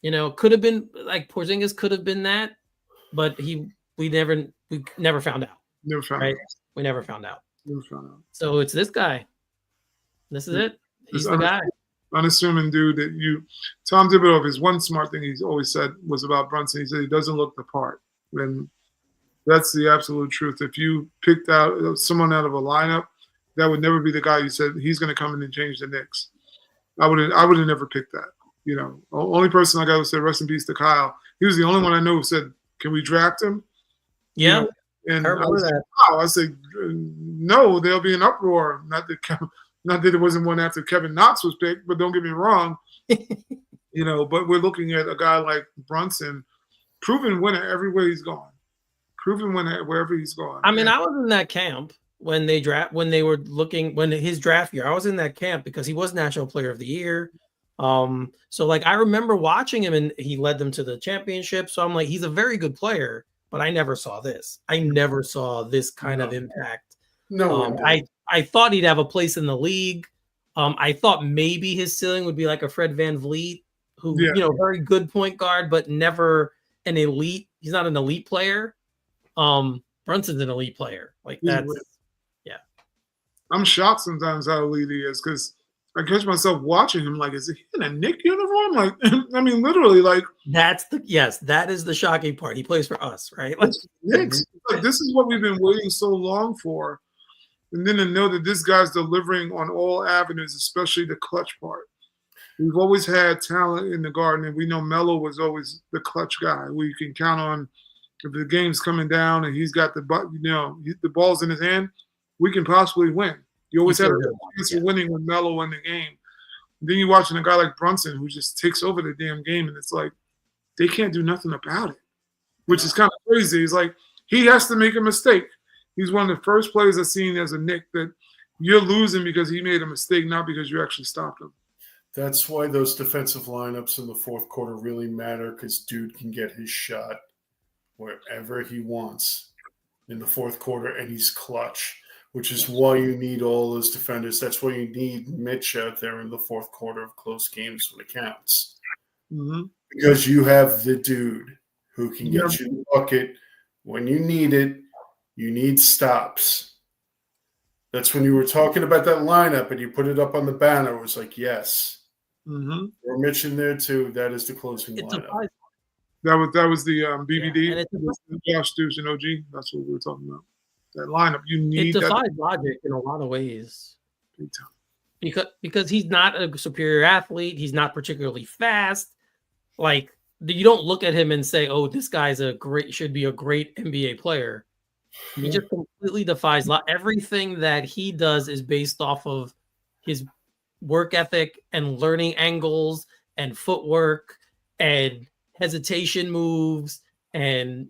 could have been like Porzingis could have been that, but we never found out. Never found out. We never found out. Never found out. So it's this guy. This is it. He's the guy. Unassuming dude that Tom Thibodeau, his one smart thing he's always said was about Brunson. He said he doesn't look the part. And that's the absolute truth. If you picked out someone out of a lineup, that would never be the guy you said he's going to come in and change the Knicks. I would have never picked that. Only person I got to say rest in peace to Kyle. He was the only one I know who said, "Can we draft him?" Yeah, And I I remember was that. like, wow. I said, no, there'll be an uproar. Not that it wasn't one after Kevin Knox was picked, but don't get me wrong. But we're looking at a guy like Brunson, proven winner everywhere he's gone. Proven winner wherever he's gone. I mean, I was in that camp when his draft year. I was in that camp because he was National Player of the Year. So like I remember watching him and he led them to the championship. So I'm like, he's a very good player, but I never saw this. I never saw this kind of impact. No, I thought he'd have a place in the league. I thought maybe his ceiling would be like a Fred VanVleet, who very good point guard, but never an elite. He's not an elite player. Brunson's an elite player. Like that's I'm shocked sometimes how elite he is because I catch myself watching him like, is he in a Knick uniform? Like, I mean, literally, like that is the shocking part. He plays for us, right? Like, Knicks. Like, this is what we've been waiting so long for. And then to know that this guy's delivering on all avenues, especially the clutch part. We've always had talent in the Garden, and we know Melo was always the clutch guy who you can count on. If the game's coming down and he's got the ball's in his hand, we can possibly win. You always had a chance of winning with Melo in the game. And then you're watching a guy like Brunson who just takes over the damn game, and it's like they can't do nothing about it, which is kind of crazy. It's like he has to make a mistake. He's one of the first players I've seen as a Knick that you're losing because he made a mistake, not because you actually stopped him. That's why those defensive lineups in the fourth quarter really matter, because dude can get his shot wherever he wants in the fourth quarter, and he's clutch, which is why you need all those defenders. That's why you need Mitch out there in the fourth quarter of close games when it counts. Mm-hmm. Because you have the dude who can get you the bucket when you need it. You need stops. That's when you were talking about that lineup and you put it up on the banner. It was like, yes. Mm-hmm. We're Mitch in there too. That is the closing lineup. That was the BBD. Yeah, Josh Deuce and OG. That's what we were talking about. That lineup. You need it defies logic in a lot of ways. Because he's not a superior athlete. He's not particularly fast. Like, you don't look at him and say, oh, this guy's should be a great NBA player. He just completely defies everything that he does is based off of his work ethic and learning angles and footwork and hesitation moves and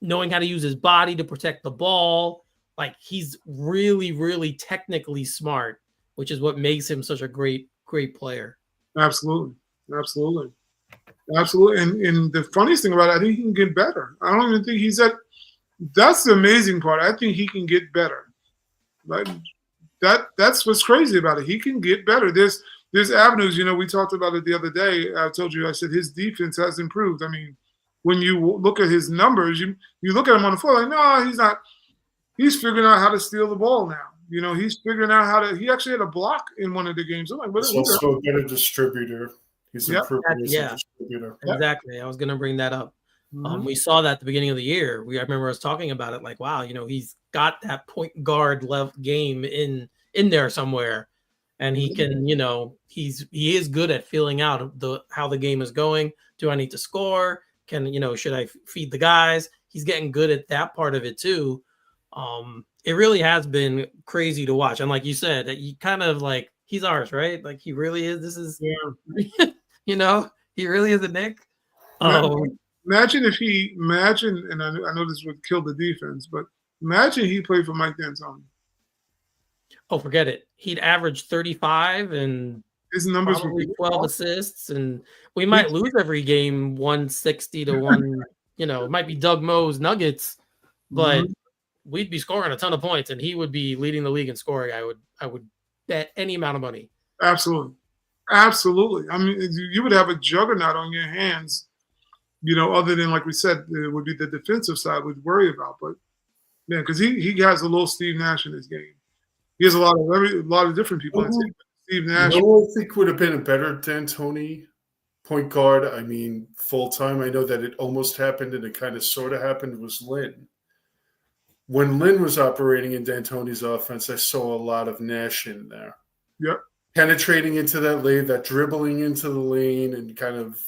knowing how to use his body to protect the ball. Like, he's really, really technically smart, which is what makes him such a great player. Absolutely. And the funniest thing about it, I think he can get better. I don't even think he's at. That's the amazing part. I think he can get better. Like that's what's crazy about it. He can get better. There's avenues. We talked about it the other day. I told you. I said his defense has improved. I mean, when you look at his numbers, you look at him on the floor like, no, he's not. He's figuring out how to steal the ball now. He's figuring out how to. He actually had a block in one of the games. I'm like, he's also a better distributor. He's improving as a distributor. Exactly. I was going to bring that up. Mm-hmm. We saw that at the beginning of the year. I remember us talking about it. Like, wow, he's got that point guard level game in there somewhere, and he can. He is good at feeling out how the game is going. Do I need to score? Should I feed the guys? He's getting good at that part of it too. It really has been crazy to watch. And like you said, you kind of like, he's ours, right? Like, he really is. This is, he really is a Knick. Imagine if and I know this would kill the defense, but imagine he played for Mike D'Antoni. Oh, forget it. He'd average 35 and his numbers would be 12 assists, and we might lose every game 160 to 1. It might be Doug Moe's Nuggets, but we'd be scoring a ton of points, and he would be leading the league in scoring. I would bet any amount of money. Absolutely. I mean, you would have a juggernaut on your hands. Other than, like we said, it would be the defensive side we'd worry about. But man, because he has a little Steve Nash in his game. He has a lot of different people. Steve Nash. I think would have been a better D'Antoni point guard. I mean, full time. I know that it almost happened and it kind of sort of happened was Lynn. When Lynn was operating in D'Antoni's offense, I saw a lot of Nash in there. Yep. penetrating into that lane, that dribbling into the lane, and kind of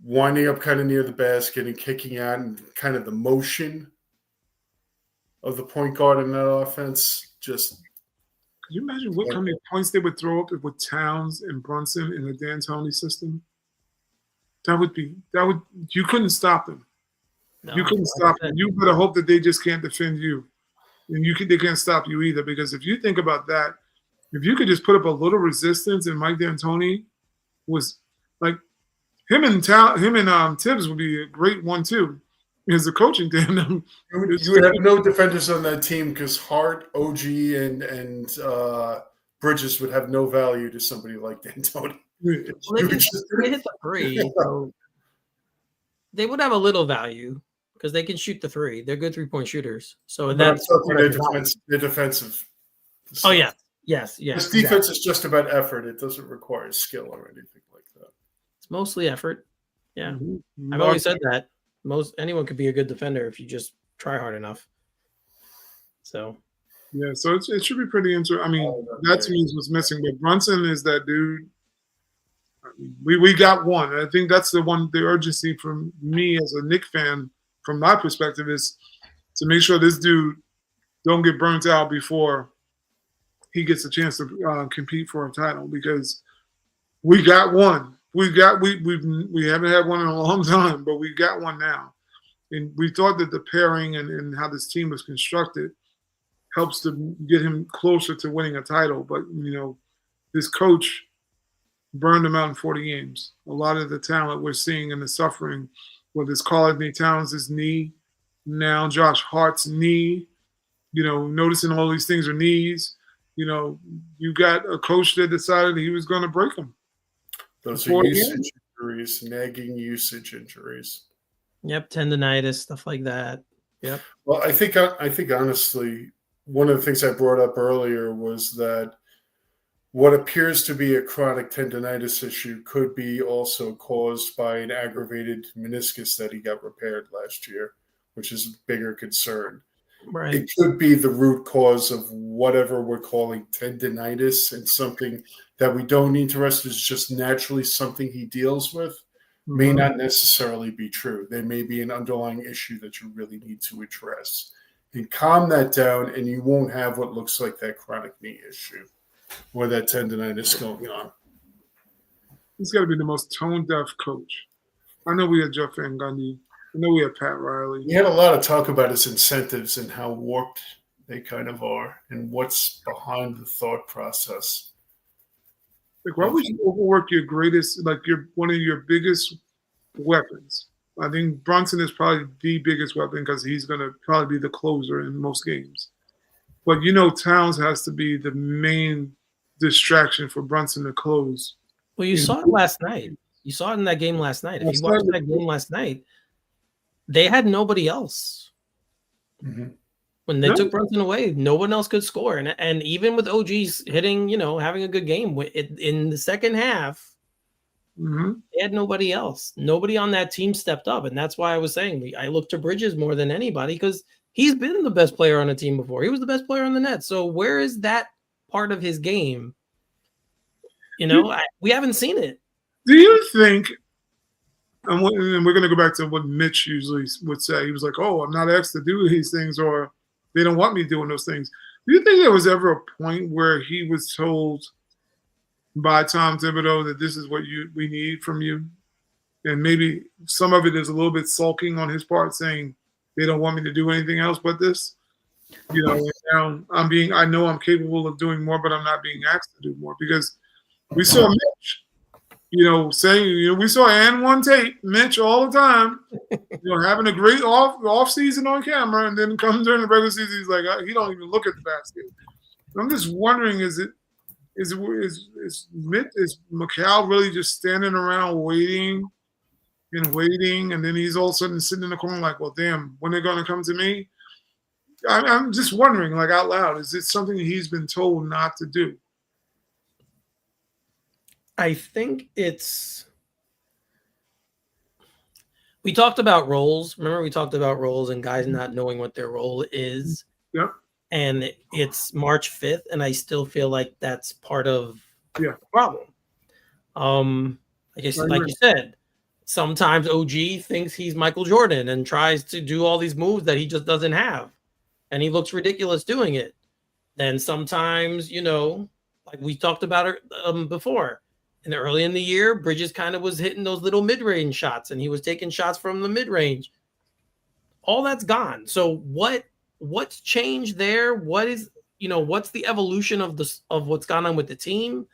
winding up kind of near the basket and kicking out, and kind of the motion of the point guard in that offense. Just Could you imagine how many points they would throw up with Towns and Brunson in the D'Antoni system? You couldn't stop them. No, You couldn't stop them. You better hope that they just can't defend you. And they can't stop you either. Because if you think about that, if you could just put up a little resistance and Mike D'Antoni was like him and Tibbs would be a great 1-2 as a coaching tandem. You would have no defenders on that team because Hart, OG, and Bridges would have no value to somebody like D'Antoni. Well, they hit the three, so they would have a little value because they can shoot the three. They're good 3-point shooters. So that's their defensive. Oh yeah, yes. This defense is just about effort. It doesn't require skill or anything like that. It's mostly effort. Yeah, Mm-hmm. I've always said that. Anyone could be a good defender if you just try hard enough. So yeah, so it should be pretty interesting. I mean, that to me is what's missing. But Brunson is that dude. We got one. And I think that's the urgency from me as a Knicks fan, from my perspective, is to make sure this dude don't get burnt out before he gets a chance to compete for a title, because we got one. We haven't had one in a long time, but we got one now. And we thought that the pairing and how this team was constructed helps to get him closer to winning a title. But, this coach burned him out in 40 games. A lot of the talent we're seeing and the suffering, whether it's Karl-Anthony Towns' knee, now Josh Hart's knee, noticing all these things are knees. You got a coach that decided he was going to break them. Those are usage injuries, nagging usage injuries. Yep, tendonitis, stuff like that. Yep. Well, I think honestly, one of the things I brought up earlier was that what appears to be a chronic tendonitis issue could be also caused by an aggravated meniscus that he got repaired last year, which is a bigger concern. Right. It could be the root cause of whatever we're calling tendonitis, and something that we don't need to rest is just naturally something he deals with. May not necessarily be true. There may be an underlying issue that you really need to address and calm that down, and you won't have what looks like that chronic knee issue or that tendonitis going on. He's got to be the most tone-deaf coach. I know we had Jeff Van Gundy. I know we had Pat Riley. We had a lot of talk about his incentives and how warped they kind of are and what's behind the thought process. Like, why would you overwork your greatest, one of your biggest weapons? I think Brunson is probably the biggest weapon because he's going to probably be the closer in most games. But, Towns has to be the main distraction for Brunson to close. Well, you saw it last night. You saw it in that game last night. If you watched that game last night, they had nobody else. Mm-hmm. When they took Brunson away, no one else could score. And even with OG's hitting, having a good game in the second half, they had nobody else. Nobody on that team stepped up. And that's why I was saying I look to Bridges more than anybody, because he's been the best player on a team before. He was the best player on the Nets. So where is that part of his game? We haven't seen it. Do you think, and we're going to go back to what Mitch usually would say. He was like, I'm not asked to do these things, or they don't want me doing those things. Do you think there was ever a point where he was told by Tom Thibodeau that this is what we need from you? And maybe some of it is a little bit sulking on his part, saying they don't want me to do anything else but this. Now I know I'm capable of doing more, but I'm not being asked to do more, because we saw Mitch, saying, we saw and one tape, Mitch all the time, having a great off season on camera, and then comes during the regular season, he's like, he don't even look at the basket. I'm just wondering, is Mikal really just standing around waiting, and then he's all of a sudden sitting in the corner like, well, damn, when they're going to come to me? I'm just wondering, out loud, is it something he's been told not to do? I think we talked about roles. Remember, we talked about roles and guys not knowing what their role is. Yeah. and it's March 5th, and I still feel like that's part of Yeah. the problem. I guess, like you said, sometimes OG thinks he's Michael Jordan and tries to do all these moves that he just doesn't have, and he looks ridiculous doing it. Then sometimes, like we talked about it before, and early in the year, Bridges kind of was hitting those little mid-range shots, and he was taking shots from the mid-range. All that's gone. So what's changed there? What is, what's the evolution of what's gone on with the team?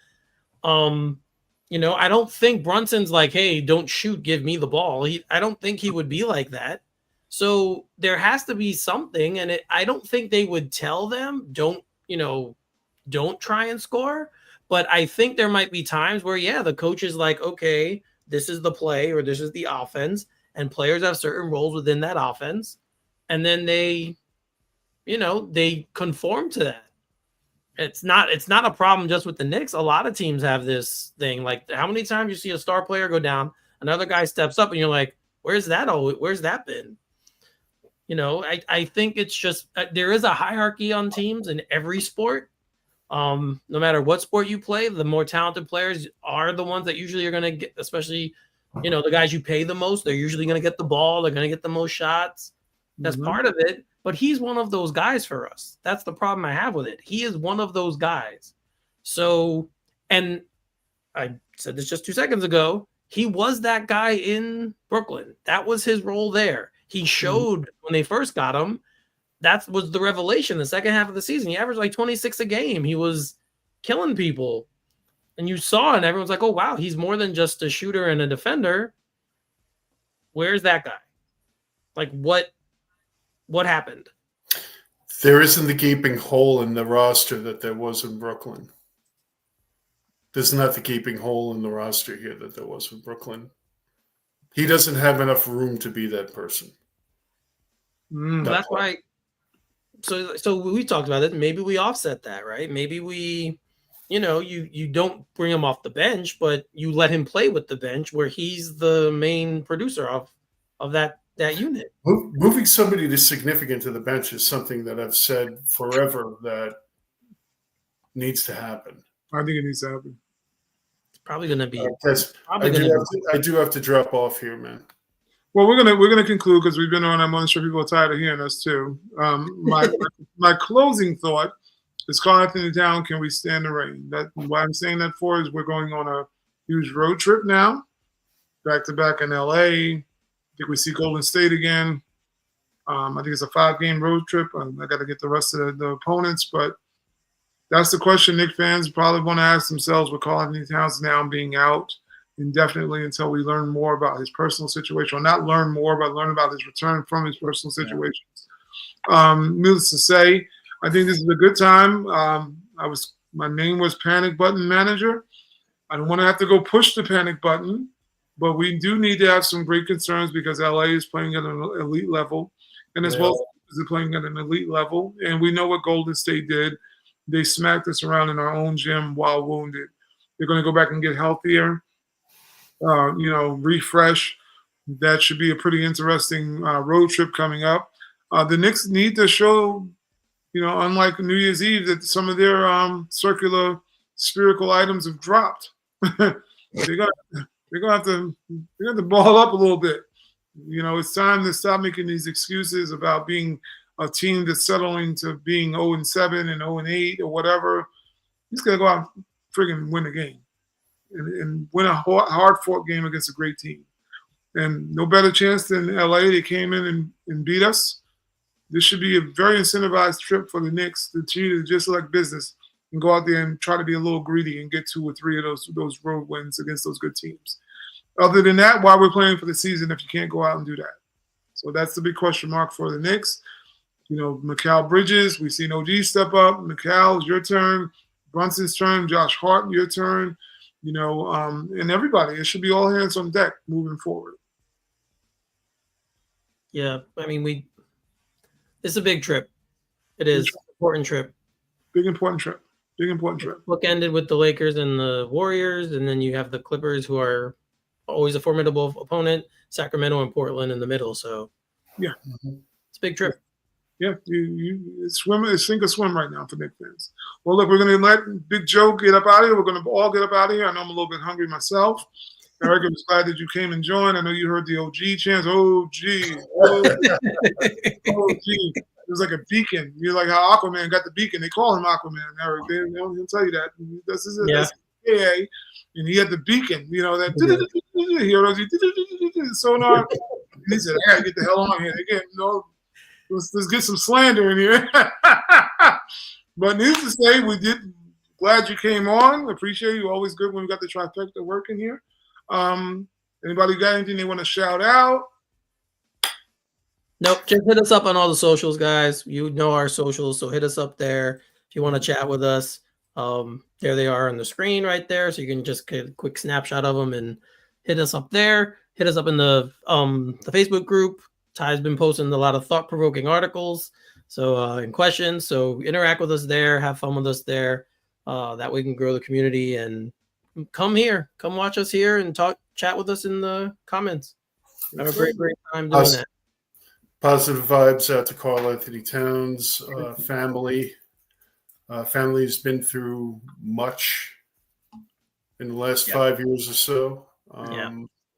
I don't think Brunson's like, hey, don't shoot, give me the ball. I don't think he would be like that. So there has to be something, and I don't think they would tell them, don't try and score. But I think there might be times where, the coach is like, okay, this is the play or this is the offense, and players have certain roles within that offense, and then they conform to that. It's not a problem just with the Knicks. A lot of teams have this thing. Like, how many times you see a star player go down, another guy steps up, and you're like, where's that been? I think it's just there is a hierarchy on teams in every sport. No matter what sport you play, the more talented players are the ones that usually are going to get, especially, the guys you pay the most, they're usually going to get the ball. They're going to get the most shots. That's part of it. But he's one of those guys for us. That's the problem I have with it. He is one of those guys. So, and I said this just 2 seconds ago, he was that guy in Brooklyn. That was his role there. He showed when they first got him. That was the revelation. The second half of the season, he averaged like 26 a game. He was killing people. And you saw, and everyone's like, oh, wow, he's more than just a shooter and a defender. Where's that guy? Like, what happened? There isn't the gaping hole in the roster that there was in Brooklyn. There's not the gaping hole in the roster here that there was in Brooklyn. He doesn't have enough room to be that person. That's why. So we talked about it. Maybe we offset that, right? Maybe we, you don't bring him off the bench, but you let him play with the bench where he's the main producer of that unit. Moving somebody to significant to the bench is something that I've said forever that needs to happen. I think it needs to happen. It's probably going to be. I do have to drop off here, man. Well, we're gonna conclude because we've been on. I'm sure people are tired of hearing us too. My closing thought is Karl-Anthony Towns can withstand the rain. That why I'm saying that for is we're going on a huge road trip now, back to back in LA. I think we see Golden State again. I think it's a 5-game road trip. I got to get the rest of the opponents, but that's the question Knicks fans probably want to ask themselves with Karl-Anthony Towns now being out indefinitely until we learn more about his personal situation. Or not learn more, but learn about his return from his personal situations. Needless to say, I think this is a good time. My name was Panic Button Manager. I don't want to have to go push the panic button, but we do need to have some great concerns because LA is playing at an elite level, and as well as playing at an elite level. And we know what Golden State did. They smacked us around in our own gym while wounded. They're going to go back and get healthier. Refresh. That should be a pretty interesting road trip coming up. The Knicks need to show, unlike New Year's Eve, that some of their circular spherical items have dropped. They're gonna have to ball up a little bit. It's time to stop making these excuses about being a team that's settling to being 0-7 and 0-8 or whatever. He's gonna go out and friggin' win a game. And win a hard-fought game against a great team. And no better chance than LA. They came in and beat us. This should be a very incentivized trip for the Knicks to treat it just like business and go out there and try to be a little greedy and get 2 or 3 of those road wins against those good teams. Other than that, why we're playing for the season if you can't go out and do that? So that's the big question mark for the Knicks. Mikal Bridges, we've seen OG step up. Mikal, it's your turn. Brunson's turn. Josh Hart, your turn. And everybody, it should be all hands on deck moving forward. Yeah, I mean, it's a big trip. It is an important trip. Big important trip. Book ended with the Lakers and the Warriors, and then you have the Clippers, who are always a formidable opponent. Sacramento and Portland in the middle. So yeah, it's a big trip. Yeah, you swim, sink or swim right now for Knicks fans. Well, look, we're going to let Big Joe get up out of here. We're going to all get up out of here. I know I'm a little bit hungry myself. Eric, I was glad that you came and joined. I know you heard the OG chants. OG, OG. It was like a beacon. You're like how Aquaman got the beacon. They call him Aquaman, Eric. He'll tell you that. That's and he had the beacon, that sonar. And he said, I gotta get the hell on here. Again, let's get some slander in here. But needless to say, we did. Glad you came on. Appreciate you. Always good when we got the trifecta working here. Anybody got anything they want to shout out? Nope. Just hit us up on all the socials, guys. You know our socials, so hit us up there if you want to chat with us. There they are on the screen right there, so you can just get a quick snapshot of them and hit us up there. Hit us up in the Facebook group. Ty's been posting a lot of thought-provoking articles, and questions. So interact with us there. Have fun with us there. That way we can grow the community and come watch us here and chat with us in the comments. Have a great time doing that. Positive vibes out to Karl-Anthony Towns family. Family's been through much in the last 5 years or so.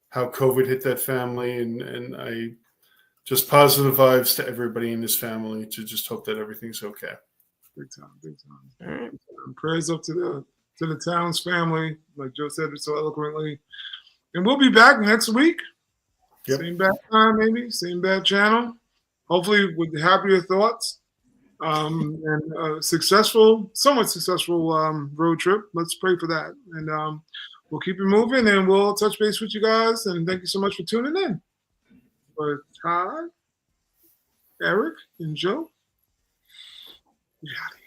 How COVID hit that family, and I just positive vibes to everybody in this family to just hope that everything's okay. Big time. All right. Prayers up to the Towns family, like Joe said it so eloquently. And we'll be back next week. Yep. Same bad time, maybe. Same bad channel. Hopefully with happier thoughts. And somewhat successful road trip. Let's pray for that. And we'll keep it moving, and we'll touch base with you guys. And thank you so much for tuning in. For Ty, Eric, and Joe, we got it.